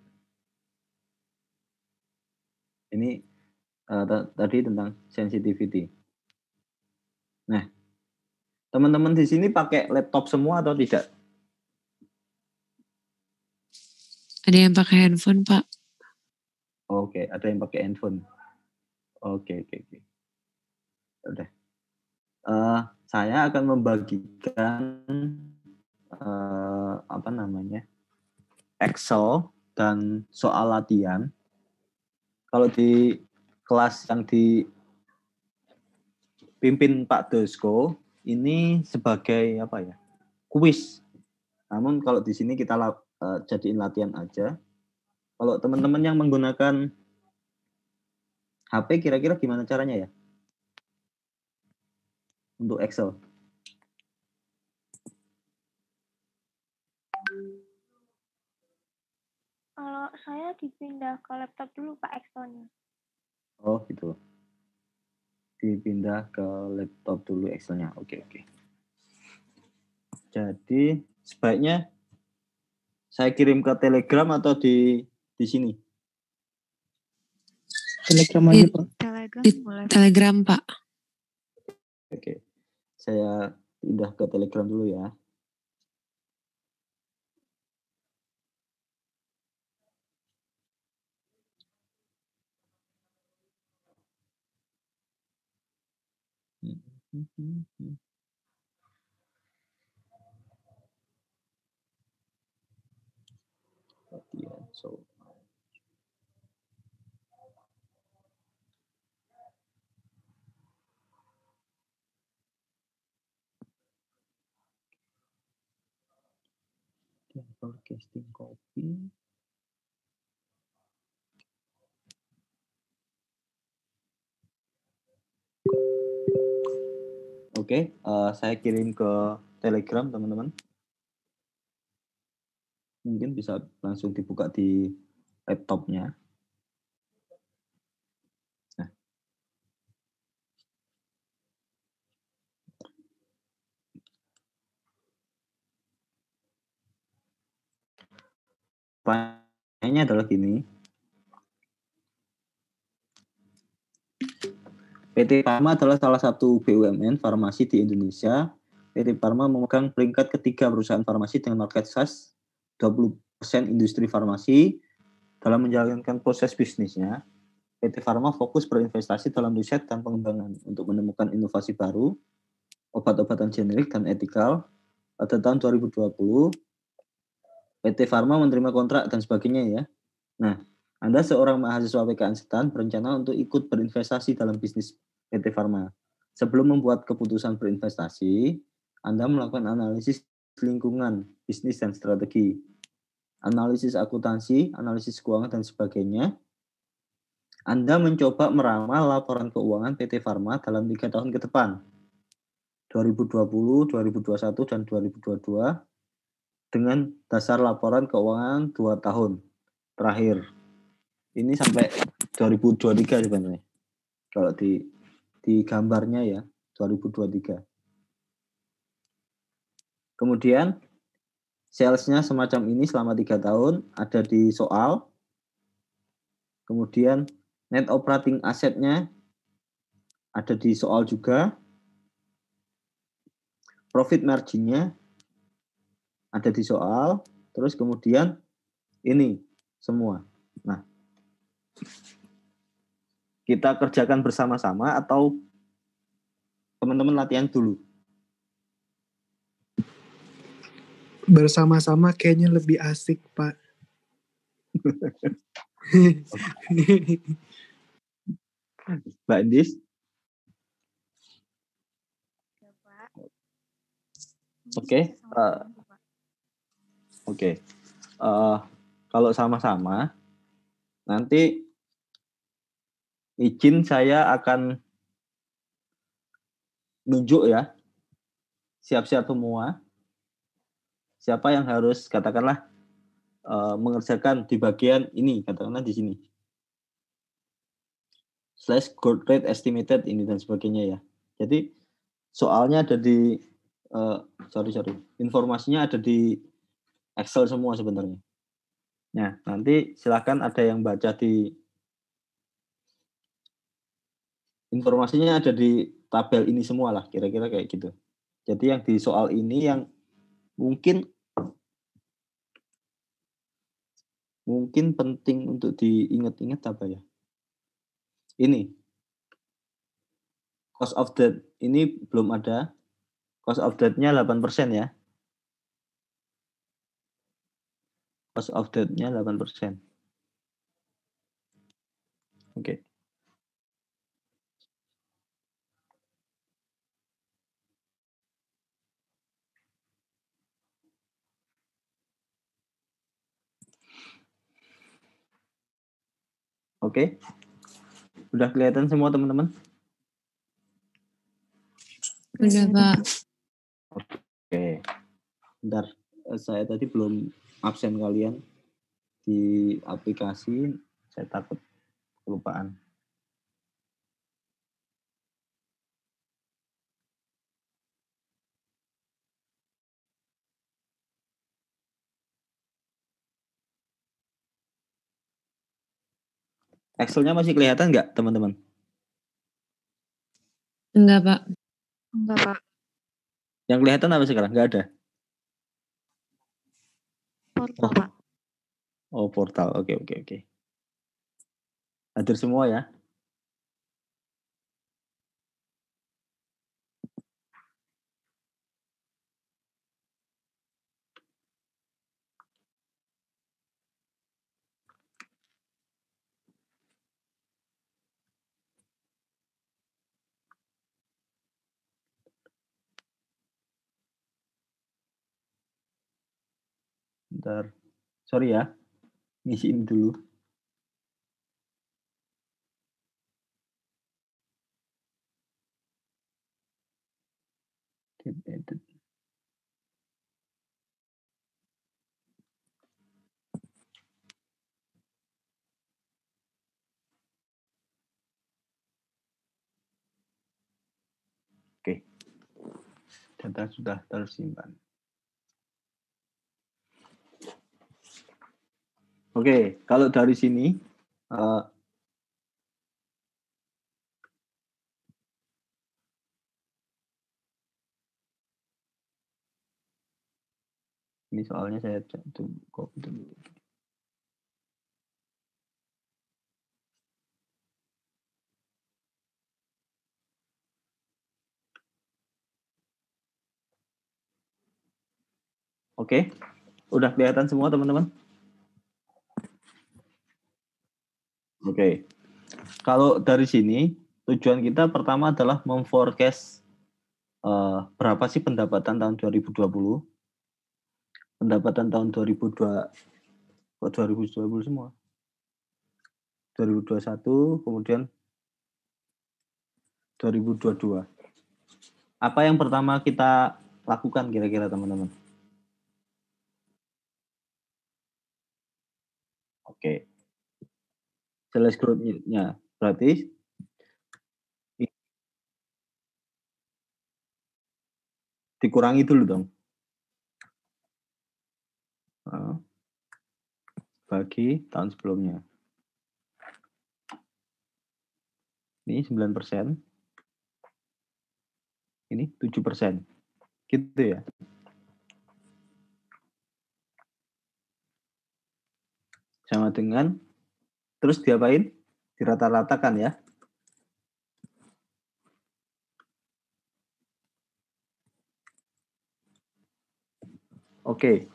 [SPEAKER 1] Ini tadi tentang sensitivity. Nah, teman-teman di sini pakai laptop semua atau tidak?
[SPEAKER 5] Ada yang pakai handphone, Pak.
[SPEAKER 1] Oke, ada yang pakai handphone. Oke. Udah. Saya akan membagikan Excel dan soal latihan. Kalau di kelas yang di pimpin Pak Dosko ini sebagai apa ya? Kuis. Namun kalau di sini kita jadiin latihan aja. Kalau teman-teman yang menggunakan HP kira-kira gimana caranya ya? Untuk Excel.
[SPEAKER 3] Kalau saya dipindah ke laptop dulu Pak Excelnya.
[SPEAKER 1] Oh gitu. Dipindah ke laptop dulu Excelnya. Oke. Jadi sebaiknya saya kirim ke Telegram atau di sini?
[SPEAKER 6] Telegram aja Pak.
[SPEAKER 2] Telegram
[SPEAKER 5] Di
[SPEAKER 2] boleh.
[SPEAKER 5] Telegram, Pak.
[SPEAKER 1] Oke. Saya pindah ke Telegram dulu ya. So casting copy. Oke, saya kirim ke Telegram teman-teman. Mungkin bisa langsung dibuka di laptopnya. Nah. Pertanyaannya adalah gini. PT Pharma adalah salah satu BUMN farmasi di Indonesia. PT Pharma memegang peringkat ketiga perusahaan farmasi dengan market size 20% industri farmasi. Dalam menjalankan proses bisnisnya, PT Pharma fokus berinvestasi dalam riset dan pengembangan untuk menemukan inovasi baru, obat-obatan generik dan etikal. Pada tahun 2020, PT Pharma menerima kontrak dan sebagainya ya. Nah, Anda seorang mahasiswa PKN Setan berencana untuk ikut berinvestasi dalam bisnis PT Pharma. Sebelum membuat keputusan berinvestasi, Anda melakukan analisis lingkungan, bisnis, dan strategi. Analisis akuntansi, analisis keuangan, dan sebagainya. Anda mencoba meramal laporan keuangan PT Pharma dalam 3 tahun ke depan. 2020, 2021, dan 2022 dengan dasar laporan keuangan 2 tahun terakhir. Ini sampai 2023 sebenarnya. Kalau di gambarnya ya, 2023. Kemudian salesnya semacam ini selama 3 tahun, ada di soal. Kemudian net operating assetnya ada di soal juga. Profit marginnya ada di soal. Terus kemudian ini semua. Nah, kita kerjakan bersama-sama atau teman-teman latihan dulu?
[SPEAKER 6] Bersama-sama kayaknya lebih asik, Pak.
[SPEAKER 1] Mbak Indis?
[SPEAKER 2] Ya, Pak.
[SPEAKER 1] Oke. Oke. Kalau sama-sama, nanti izin saya akan nunjuk ya. Siap-siap semua. Siapa yang harus katakanlah mengerjakan di bagian ini, katakanlah di sini. Slash growth rate estimated ini dan sebagainya ya. Jadi soalnya ada di informasinya ada di Excel semua sebenarnya. Nah, nanti silakan ada yang baca di informasinya ada di tabel ini semua lah, kira-kira kayak gitu. Jadi yang di soal ini yang mungkin penting untuk diingat-ingat apa ya? Ini. Cost of debt ini belum ada. Cost of debt-nya 8% ya. Cost of debt-nya 8%. Oke. Oke. Udah kelihatan semua teman-teman?
[SPEAKER 5] Udah, Pak.
[SPEAKER 1] Oke. Bentar, saya tadi belum absen kalian di aplikasi, saya takut kelupaan. Excel-nya masih kelihatan nggak, teman-teman?
[SPEAKER 5] Enggak, Pak.
[SPEAKER 2] Enggak, Pak.
[SPEAKER 1] Yang kelihatan apa sekarang? Nggak ada?
[SPEAKER 2] Portal,
[SPEAKER 1] Oh.
[SPEAKER 2] Pak.
[SPEAKER 1] Oh, portal. Oke. Hadir semua ya? Bentar. Sorry ya. Ngisiin dulu. Oke. Data sudah tersimpan. Oke, kalau dari sini ini soalnya saya copy dulu. Oke, udah kelihatan semua teman-teman? Oke, kalau dari sini tujuan kita pertama adalah memforecast berapa sih pendapatan tahun 2020, pendapatan tahun 2020 semua, 2021, kemudian 2022. Apa yang pertama kita lakukan kira-kira teman-teman? Oke. Sales growth-nya berarti dikurangi dulu dong. Bagi tahun sebelumnya. Ini 9%. Ini 7%. Gitu ya. Sama dengan, terus diapain? Dirata-ratakan ya. Oke.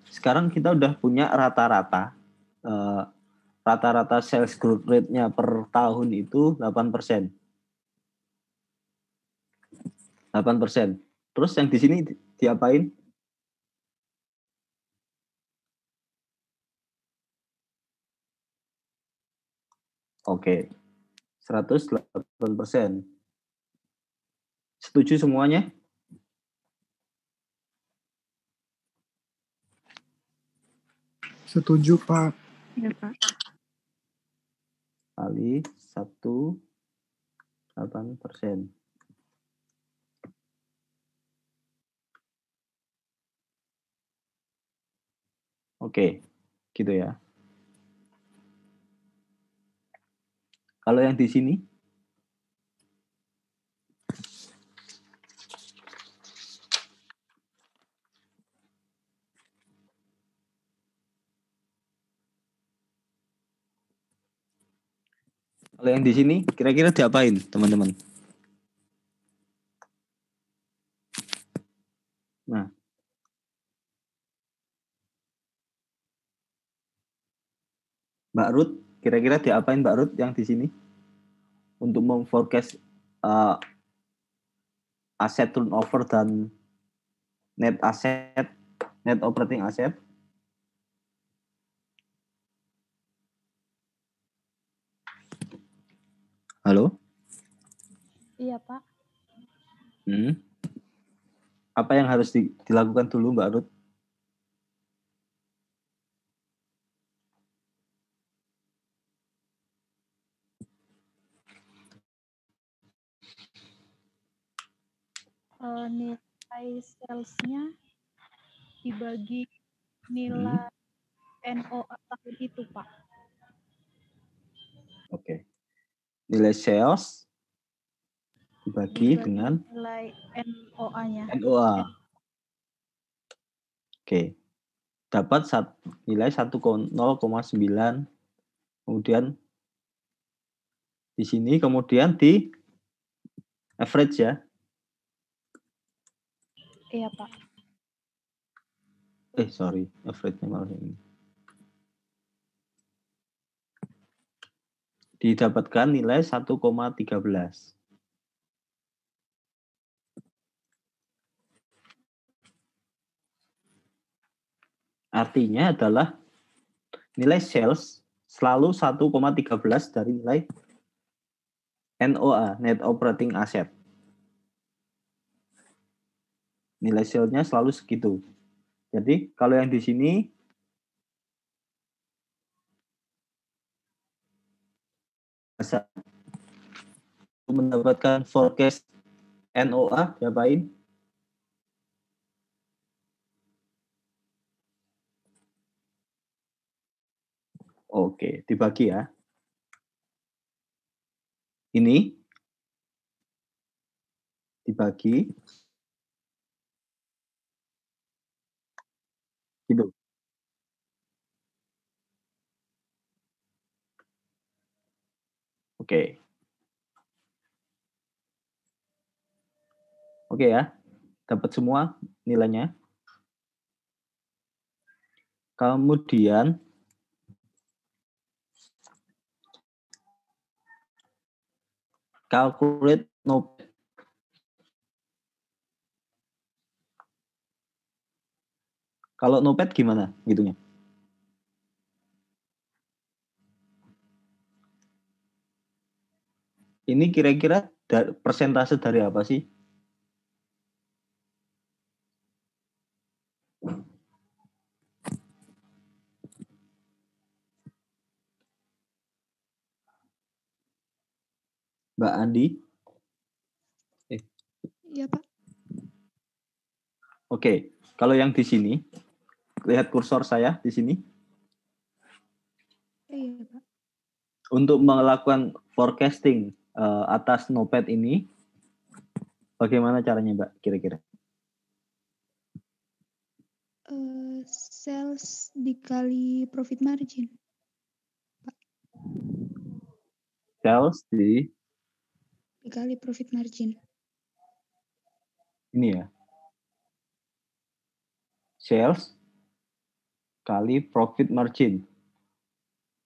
[SPEAKER 1] Sekarang kita udah punya rata-rata. Rata-rata sales growth rate-nya per tahun itu 8%. 8%. Terus yang di sini diapain? Oke. 108%. Setuju semuanya?
[SPEAKER 6] Setuju, Pak.
[SPEAKER 2] Iya, Pak.
[SPEAKER 1] Kali 8%. Oke, gitu ya. Kalau yang di sini, kalau yang di sini kira-kira diapain, teman-teman? Nah, Mbak Ruth, kira-kira diapain Mbak Ruth yang di sini untuk memforecast aset turnover dan net net operating asset? Halo?
[SPEAKER 3] Iya, Pak.
[SPEAKER 1] Apa yang harus dilakukan dulu, Mbak Ruth?
[SPEAKER 3] Nilai sales-nya dibagi nilai NOA tahun itu, Pak.
[SPEAKER 1] Oke. Nilai sales dibagi dengan
[SPEAKER 3] nilai NOA-nya.
[SPEAKER 1] NOA. Oke. Dapat nilai 0,9. Kemudian di sini kemudian di average ya.
[SPEAKER 3] Iya, Pak.
[SPEAKER 1] Sorry, average-nya malah ini. Didapatkan nilai 1,13. Artinya adalah nilai sales selalu 1,13 dari nilai NOA, Net Operating Asset. Nilai sales-nya selalu segitu. Jadi kalau yang di sini bisa mendapatkan forecast NOA, diapain? Oke, dibagi ya. Ini dibagi gitu. Oke. Oke ya. Dapat semua nilainya. Kemudian calculate NOPAT. Kalau NOPAT gimana gitunya? Ini kira-kira persentase dari apa sih? Mbak Andi?
[SPEAKER 2] Iya, Pak.
[SPEAKER 1] Oke, kalau yang di sini, lihat kursor saya di sini.
[SPEAKER 2] Iya, Pak.
[SPEAKER 1] Untuk melakukan forecasting atas NOPAT ini, bagaimana caranya, Mbak, kira-kira?
[SPEAKER 2] Sales dikali profit margin.
[SPEAKER 1] Sales
[SPEAKER 2] Dikali profit margin.
[SPEAKER 1] ini ya. Sales kali profit margin.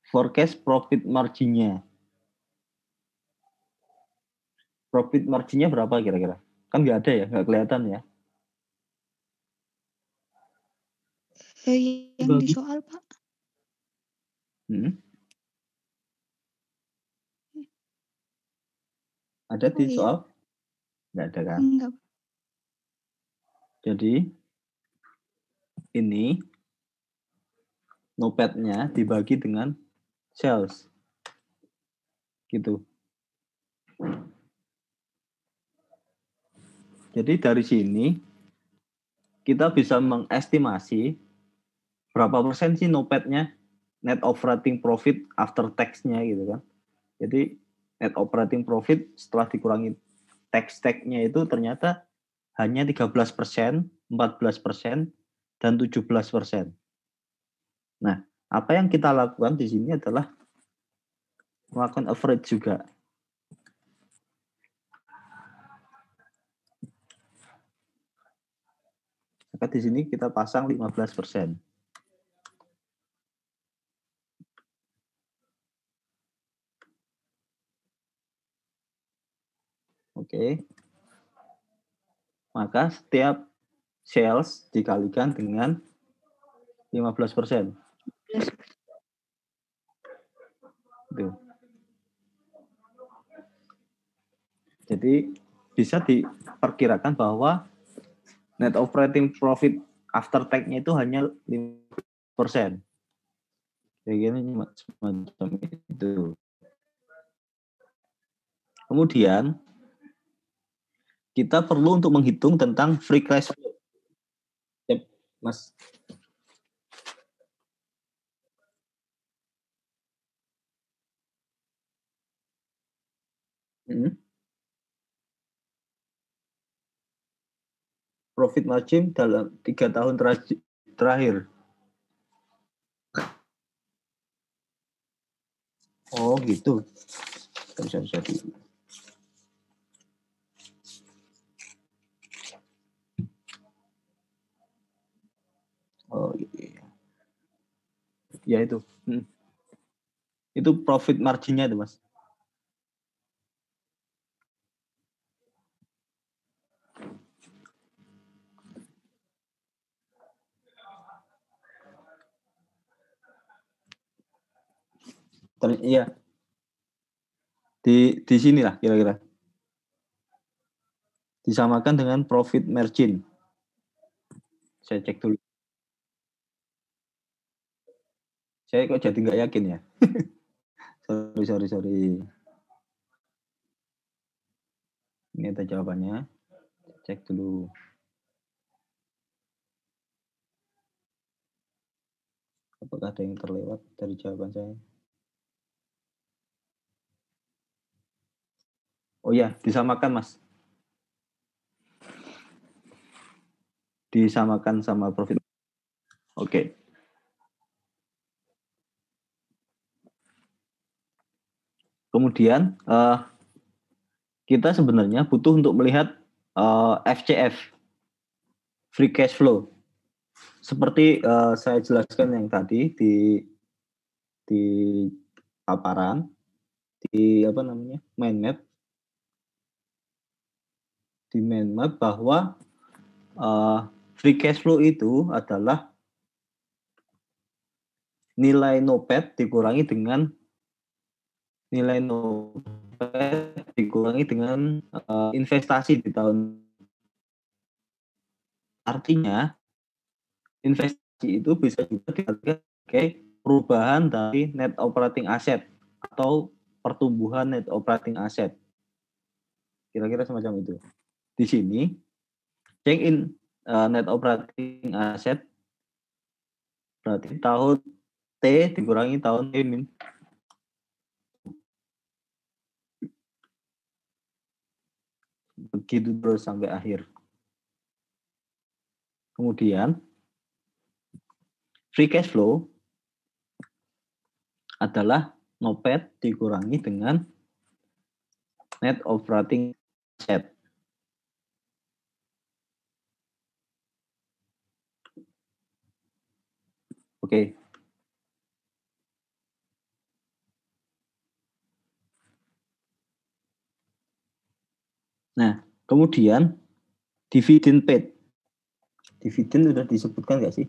[SPEAKER 1] Forecast profit marginnya. Profit marginnya berapa kira-kira? Kan nggak ada ya, nggak kelihatan ya.
[SPEAKER 2] Yang di soal, Pak.
[SPEAKER 1] Ada di
[SPEAKER 2] iya.
[SPEAKER 1] soal? Nggak ada kan?
[SPEAKER 2] Enggak.
[SPEAKER 1] Jadi ini NOPAT-nya dibagi dengan sales. Gitu. Jadi dari sini kita bisa mengestimasi berapa persen sih NOPAT-nya, net operating profit after tax-nya gitu kan. Jadi net operating profit setelah dikurangi tax-nya itu ternyata hanya 13%, 14%, dan 17%. Nah, apa yang kita lakukan di sini adalah melakukan average juga. Maka di sini kita pasang 15%. Oke. Maka setiap sales dikalikan dengan 15%. Itu. Jadi bisa diperkirakan bahwa net operating profit after tax-nya itu hanya 5%. Kayak gini semacam itu. Kemudian kita perlu untuk menghitung tentang free cash flow. Yep, Mas. Profit margin dalam 3 tahun terakhir. Oh gitu. Bisa. Oh iya. Ya itu. Itu profit marginnya itu, Mas. Iya. Di sinilah kira-kira. Disamakan dengan profit margin. Saya cek dulu. Saya kok jadi nggak yakin ya. Sorry. Ini ada jawabannya. Cek dulu. Apakah ada yang terlewat dari jawaban saya? Oh ya, disamakan, Mas. Disamakan sama profit. Oke. Kemudian kita sebenarnya butuh untuk melihat FCF, free cash flow. Seperti saya jelaskan yang tadi di paparan, di mind map. Di mind map bahwa free cash flow itu adalah nilai NOPAT dikurangi dengan investasi di tahun. Artinya investasi itu bisa juga diartikan sebagai perubahan dari net operating asset atau pertumbuhan net operating asset. Kira-kira semacam itu. Di sini check in net operating asset berarti tahun T dikurangi tahun T min. Begitu terus sampai akhir. Kemudian free cash flow adalah NOPAT dikurangi dengan net operating asset. Oke. Nah, kemudian dividend paid. Dividen sudah disebutkan nggak sih?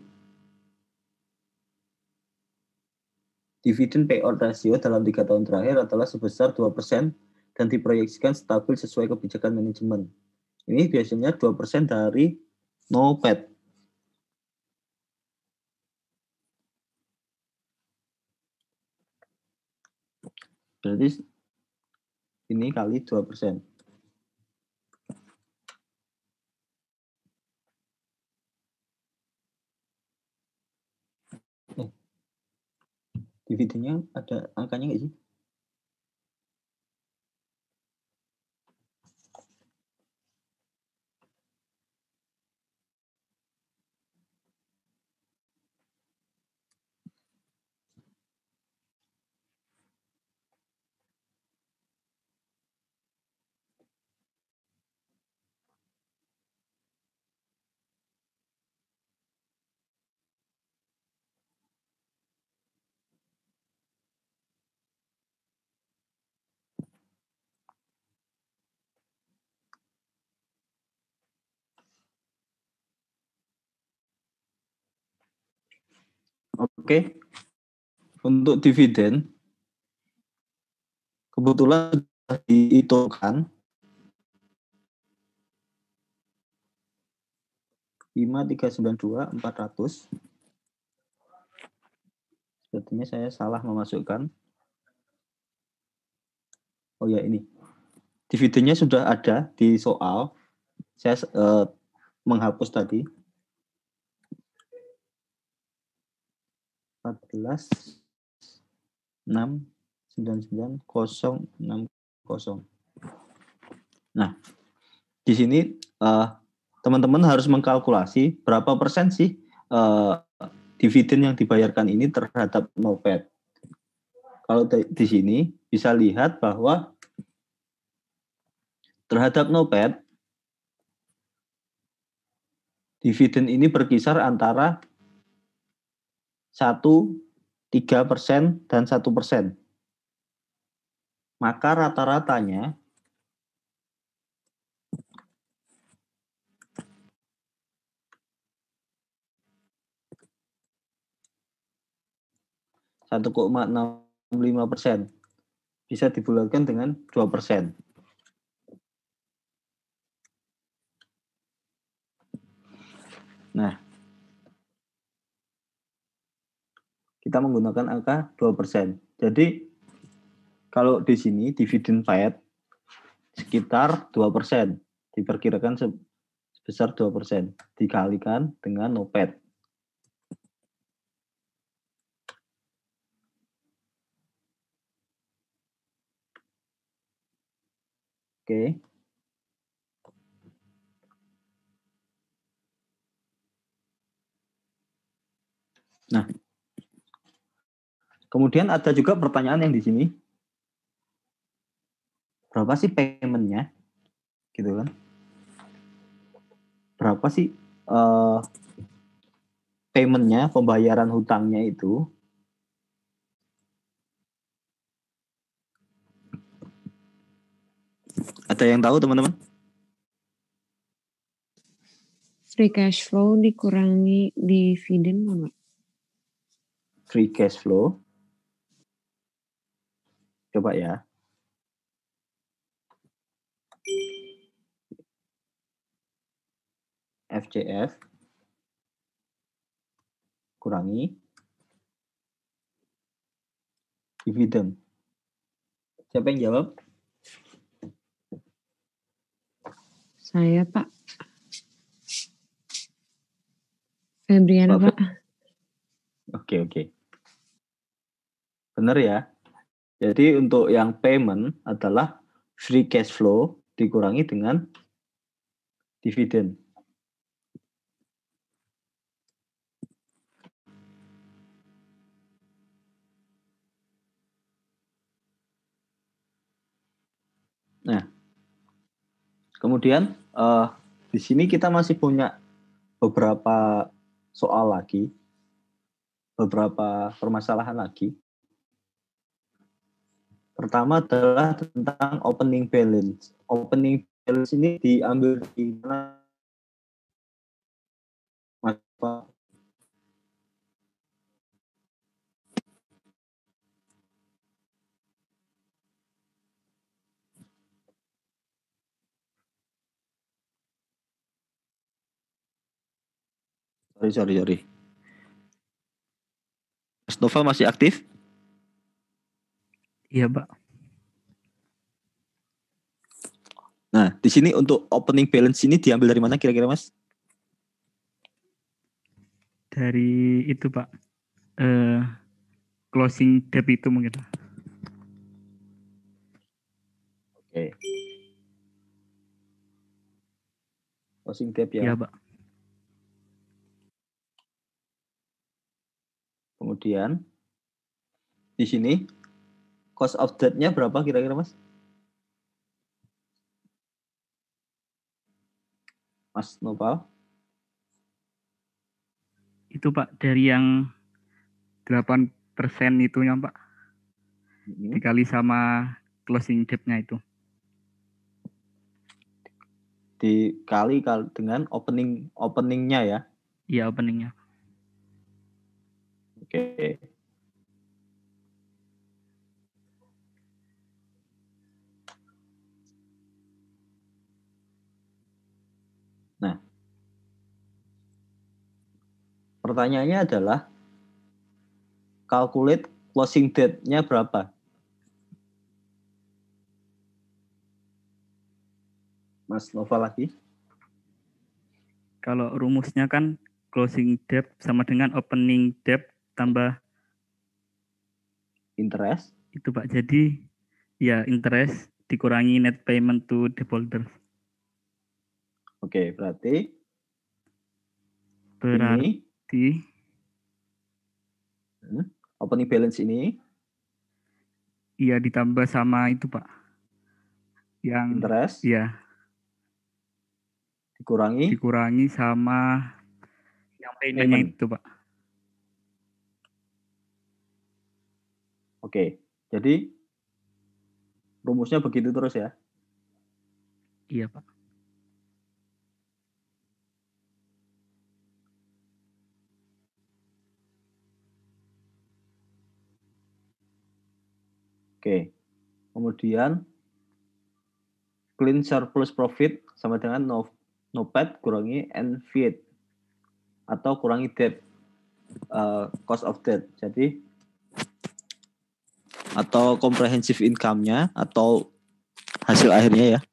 [SPEAKER 1] Dividen payout ratio dalam 3 tahun terakhir adalah sebesar 2% dan diproyeksikan stabil sesuai kebijakan manajemen. Ini biasanya 2% dari NOPAT. Berarti ini kali 2%. Dividennya ada angkanya nggak sih? Oke. Untuk dividen kebetulan sudah dihitungkan 5.392 400. Sepertinya saya salah memasukkan. Oh ya, ini. Dividennya sudah ada di soal. Saya menghapus tadi. 14 6 99 0 60. Nah, di sini teman-teman harus mengkalkulasi berapa persen sih dividen yang dibayarkan ini terhadap NOPAT. Kalau di sini bisa lihat bahwa terhadap NOPAT dividen ini berkisar antara 3% dan 1%. Maka rata-ratanya %1,65 bisa dibulatkan dengan 2%. Nah, kita menggunakan angka 2%. Jadi, kalau di sini dividen paid sekitar 2%. Diperkirakan sebesar 2%. Dikalikan dengan NOPAT. Oke. Nah, kemudian ada juga pertanyaan yang di sini. Berapa sih payment-nya? Gitu kan. Berapa sih payment-nya, pembayaran hutangnya itu? Ada yang tahu, teman-teman?
[SPEAKER 5] Free cash flow dikurangi dividen apa?
[SPEAKER 1] Free cash flow. Coba ya. FCF kurangi dividen. Siapa yang jawab?
[SPEAKER 5] Saya, Pak. Febriana, Pak.
[SPEAKER 1] Oke. Benar ya. Jadi untuk yang payment adalah free cash flow dikurangi dengan dividen. Nah, kemudian di sini kita masih punya beberapa soal lagi, beberapa permasalahan lagi. Pertama adalah tentang opening balance. Opening balance ini diambil di mana, Mas Pak? Sorry. Mas Nova masih aktif?
[SPEAKER 6] Iya, Pak.
[SPEAKER 1] Nah, di sini untuk opening balance ini diambil dari mana kira-kira, Mas?
[SPEAKER 6] Dari itu, Pak. Closing debt itu mungkin.
[SPEAKER 1] Oke. Closing debt ya.
[SPEAKER 6] Iya, Pak.
[SPEAKER 1] Kemudian di sini cost of debt-nya berapa kira-kira, Mas? Mas Nopal?
[SPEAKER 6] Itu, Pak, dari yang 8% itunya, Pak. Dikali sama closing debt-nya itu.
[SPEAKER 1] Dikali dengan openingnya ya.
[SPEAKER 6] Iya, openingnya.
[SPEAKER 1] Oke. Nah, Pertanyaannya adalah calculate closing date-nya berapa? Mas Nova lagi.
[SPEAKER 6] Kalau rumusnya kan closing debt sama dengan opening debt tambah
[SPEAKER 1] Interest.
[SPEAKER 6] itu Pak. Jadi ya interest dikurangi net payment to defaulters.
[SPEAKER 1] Oke, berarti
[SPEAKER 6] Berarti
[SPEAKER 1] opening balance ini
[SPEAKER 6] iya ditambah sama itu Pak. Yang
[SPEAKER 1] interest
[SPEAKER 6] ya dikurangi sama yang payment-nya
[SPEAKER 1] payment.
[SPEAKER 6] itu Pak.
[SPEAKER 1] Oke, jadi rumusnya begitu terus ya.
[SPEAKER 6] Iya Pak.
[SPEAKER 1] Oke, kemudian clean surplus profit sama dengan NOPAT kurangi NFIT atau kurangi debt, cost of debt. Jadi atau comprehensive income-nya atau hasil akhirnya ya.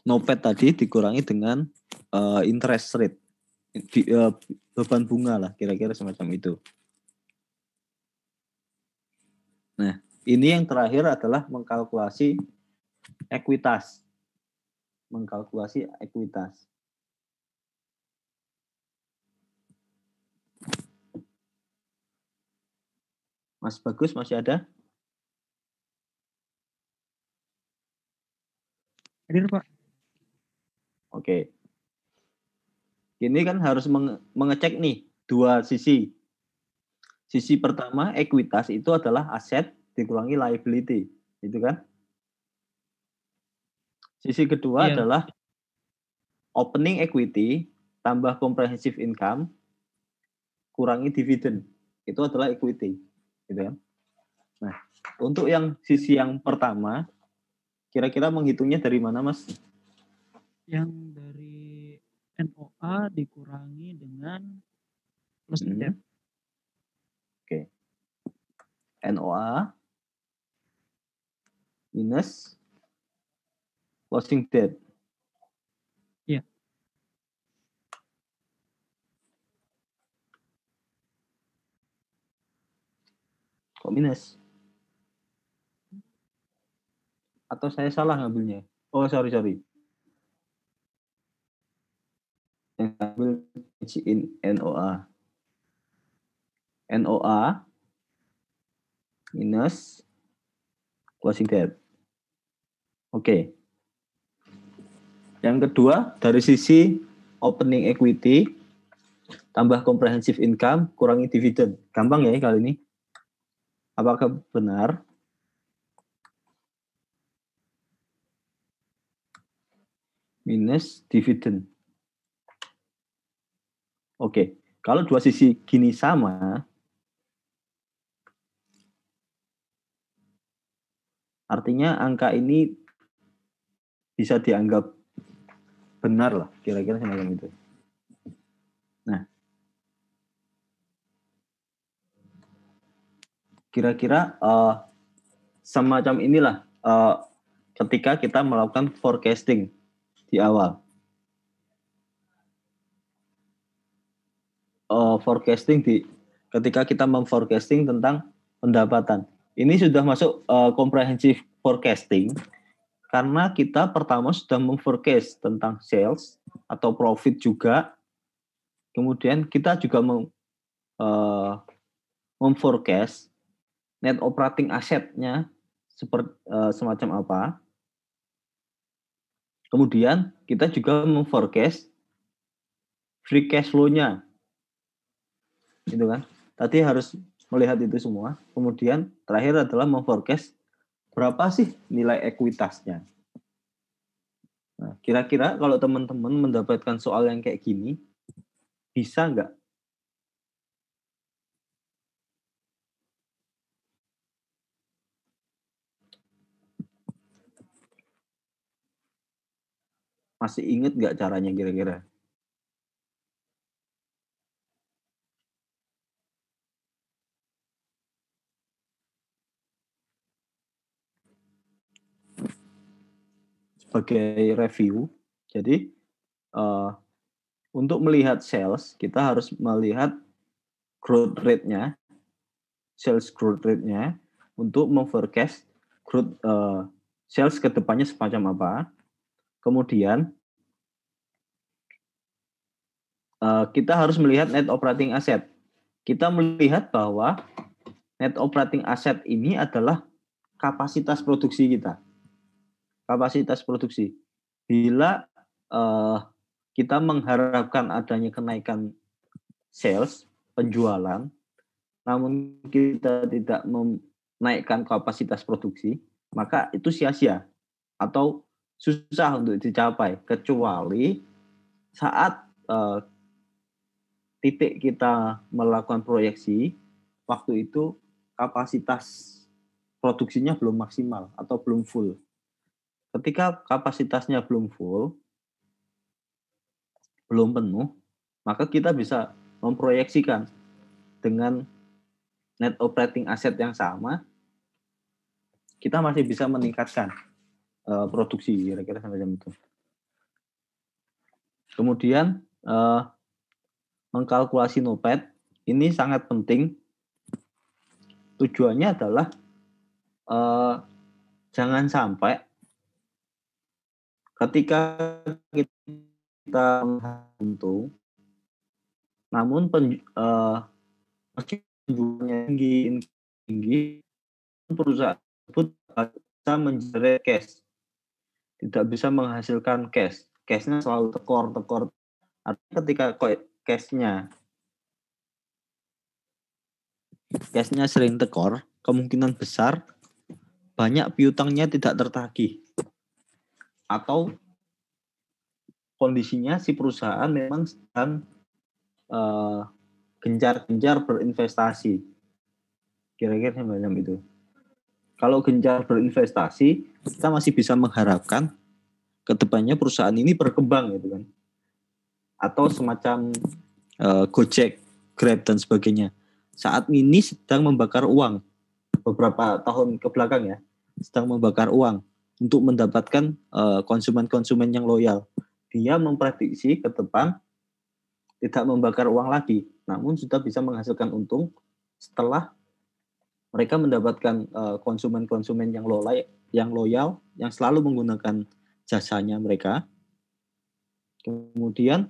[SPEAKER 1] NOPAT tadi dikurangi dengan interest rate, beban bunga lah, kira-kira semacam itu. Nah, ini yang terakhir adalah mengkalkulasi ekuitas. Mas Bagus masih ada?
[SPEAKER 6] Hadir Pak.
[SPEAKER 1] Oke. Ini kan harus mengecek nih dua sisi. Sisi pertama, ekuitas itu adalah aset dikurangi liability, gitu kan? Sisi kedua adalah opening equity tambah comprehensive income kurangi dividen. Itu adalah equity, gitu kan? Nah, untuk yang sisi yang pertama, kira-kira menghitungnya dari mana, Mas?
[SPEAKER 7] Yang dari NOA dikurangi dengan closing debt.
[SPEAKER 1] Oke. NOA minus closing debt.
[SPEAKER 7] Iya.
[SPEAKER 1] Kok minus? Atau saya salah ngambilnya? Oh, sorry. Yang ambil in NOA. NOA minus closing debt. Oke. Yang kedua, dari sisi opening equity tambah comprehensive income kurangi dividen. Gampang ya kali ini. Apakah benar? Minus dividen. Oke. Kalau dua sisi gini sama, artinya angka ini bisa dianggap benar lah, kira-kira semacam itu. Nah, kira-kira semacam inilah ketika kita melakukan forecasting di awal. Ketika kita memforecasting tentang pendapatan. Ini sudah masuk comprehensive forecasting karena kita pertama sudah memforecast tentang sales atau profit juga. Kemudian kita juga memforecast net operating asset-nya seperti semacam apa. Kemudian kita juga memforecast free cash flow-nya. Gitu kan? Tadi harus melihat itu semua. Kemudian terakhir adalah memforecast berapa sih nilai ekuitasnya. Nah, kira-kira kalau teman-teman mendapatkan soal yang kayak gini, bisa nggak? Masih inget nggak caranya kira-kira? sebagai review. Jadi untuk melihat sales, kita harus melihat growth rate-nya, sales growth rate-nya, untuk memforecast growth sales ke depannya semacam apa. Kemudian kita harus melihat net operating asset. Kita melihat bahwa net operating asset ini adalah kapasitas produksi kita. Kapasitas produksi. Bila kita mengharapkan adanya kenaikan sales, penjualan, namun kita tidak menaikkan kapasitas produksi, maka itu sia-sia atau susah untuk dicapai, kecuali saat titik kita melakukan proyeksi, waktu itu kapasitas produksinya belum maksimal atau belum full. Ketika kapasitasnya belum full, belum penuh, maka kita bisa memproyeksikan dengan net operating asset yang sama, kita masih bisa meningkatkan produksi, kira-kira semacam itu. Kemudian mengkalkulasi NOPAT ini sangat penting. Tujuannya adalah jangan sampai ketika kita untung, namun meski penjualannya tinggi, perusahaan tersebut bisa mengenerate cash, tidak bisa menghasilkan cash. Cashnya selalu tekor. Artinya ketika cashnya sering tekor, kemungkinan besar banyak piutangnya tidak tertagih. Atau kondisinya si perusahaan memang sedang gencar-gencar berinvestasi. Kira-kira semacam itu. Kalau gencar berinvestasi, kita masih bisa mengharapkan kedepannya perusahaan ini berkembang gitu kan. Atau semacam Gojek, Grab dan sebagainya. Saat ini sedang membakar uang beberapa tahun ke belakang ya, sedang membakar uang untuk mendapatkan konsumen-konsumen yang loyal. Dia memprediksi ke depan tidak membakar uang lagi, namun sudah bisa menghasilkan untung setelah mereka mendapatkan konsumen-konsumen yang loyal, yang selalu menggunakan jasanya mereka. Kemudian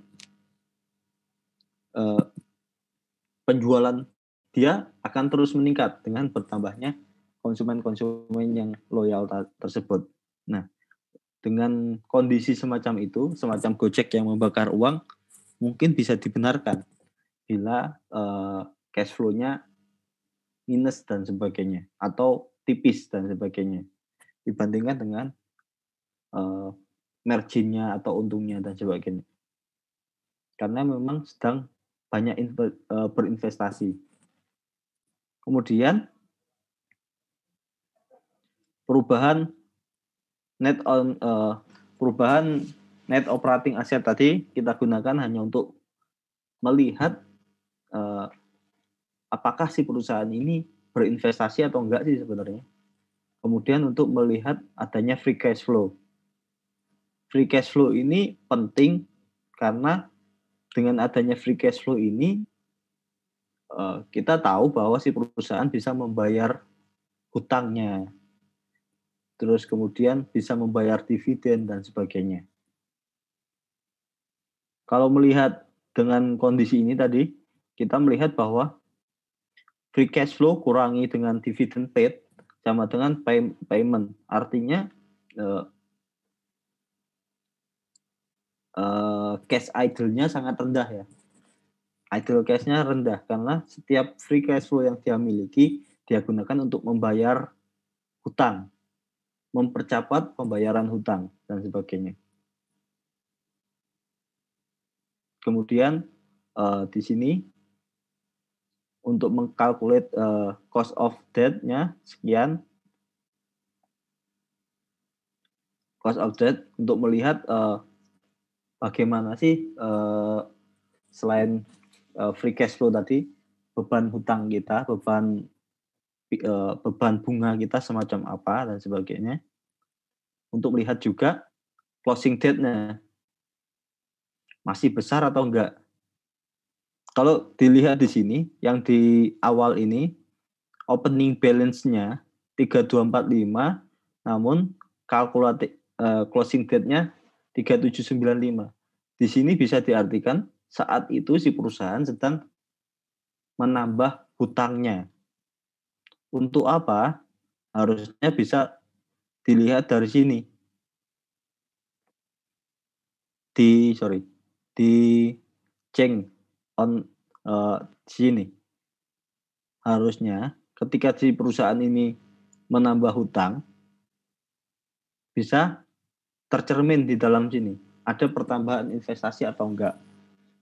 [SPEAKER 1] penjualan dia akan terus meningkat dengan bertambahnya konsumen-konsumen yang loyal tersebut. Nah, dengan kondisi semacam itu, semacam Gojek yang membakar uang, mungkin bisa dibenarkan bila cash flow-nya minus dan sebagainya, atau tipis dan sebagainya, dibandingkan dengan margin-nya atau untungnya dan sebagainya. Karena memang sedang banyak berinvestasi. Kemudian perubahan net operating asset tadi kita gunakan hanya untuk melihat apakah si perusahaan ini berinvestasi atau enggak sih sebenarnya. Kemudian untuk melihat adanya free cash flow. Free cash flow ini penting karena dengan adanya free cash flow ini kita tahu bahwa si perusahaan bisa membayar hutangnya, terus kemudian bisa membayar dividen dan sebagainya. Kalau melihat dengan kondisi ini tadi, kita melihat bahwa free cash flow kurangi dengan dividend paid sama dengan payment. Artinya cash idle-nya sangat rendah ya. Idle cash-nya rendah karena setiap free cash flow yang dia miliki dia gunakan untuk membayar hutang, mempercepat pembayaran hutang dan sebagainya. Kemudian di sini untuk mengkalkulate cost of debt-nya sekian. Cost of debt untuk melihat bagaimana sih selain free cash flow tadi, beban hutang kita, beban bunga kita semacam apa dan sebagainya. Untuk melihat juga closing date-nya masih besar atau enggak. Kalau dilihat di sini, yang di awal ini, opening balance-nya 3245, namun closing date-nya 3795. Di sini bisa diartikan saat itu si perusahaan sedang menambah hutangnya. Untuk apa? Harusnya bisa dilihat dari sini. Di ceng on sini. Harusnya ketika si perusahaan ini menambah hutang, bisa tercermin di dalam sini. Ada pertambahan investasi atau enggak.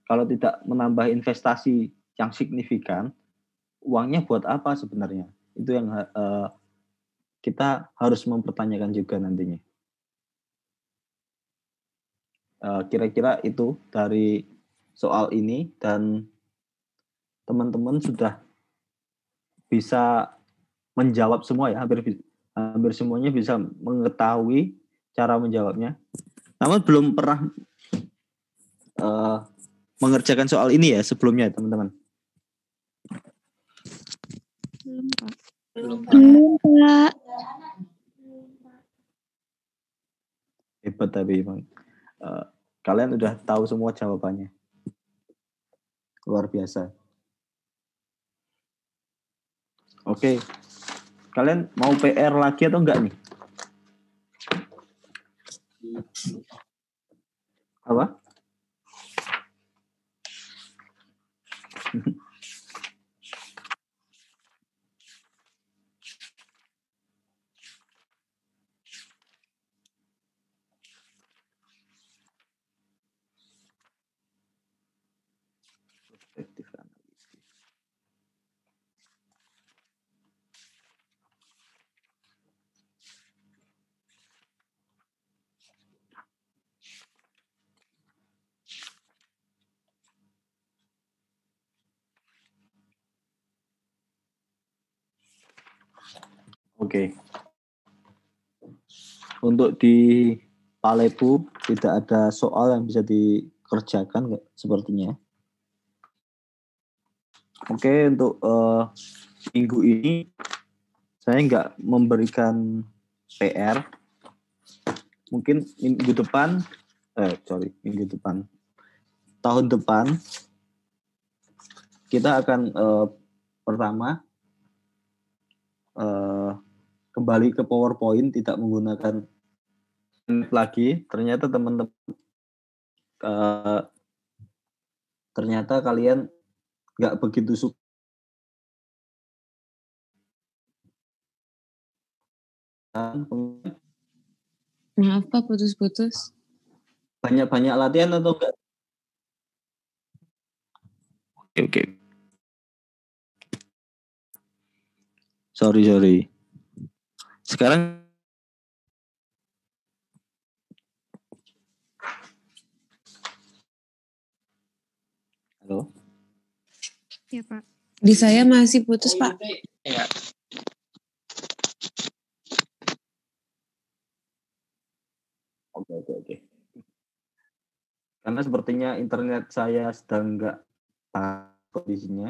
[SPEAKER 1] Kalau tidak menambah investasi yang signifikan, uangnya buat apa sebenarnya? Itu yang kita harus mempertanyakan juga nantinya. Kira-kira itu dari soal ini, dan teman-teman sudah bisa menjawab semua ya, hampir semuanya bisa mengetahui cara menjawabnya. Namun belum pernah mengerjakan soal ini ya sebelumnya teman-teman.
[SPEAKER 2] Belum, Pak.
[SPEAKER 4] Belum.
[SPEAKER 3] Pak.
[SPEAKER 1] Hebat tapi Bang. Kalian udah tahu semua jawabannya. Luar biasa. Oke. Kalian mau PR lagi atau enggak nih? Apa? Oke. Untuk di Palepu tidak ada soal yang bisa dikerjakan sepertinya. Oke, untuk minggu ini saya nggak memberikan PR. Mungkin minggu depan, tahun depan kita akan pertama kembali ke PowerPoint, tidak menggunakan lagi. Ternyata teman-teman ternyata kalian nggak begitu suka.
[SPEAKER 5] Maaf Pak, putus-putus.
[SPEAKER 1] Banyak-banyak latihan atau enggak? Oke. Sorry. Sekarang halo?
[SPEAKER 2] Ya, Pak.
[SPEAKER 5] Di saya masih putus Pak.
[SPEAKER 4] Ya.
[SPEAKER 1] Oke. Karena sepertinya internet saya sedang enggak kondisinya.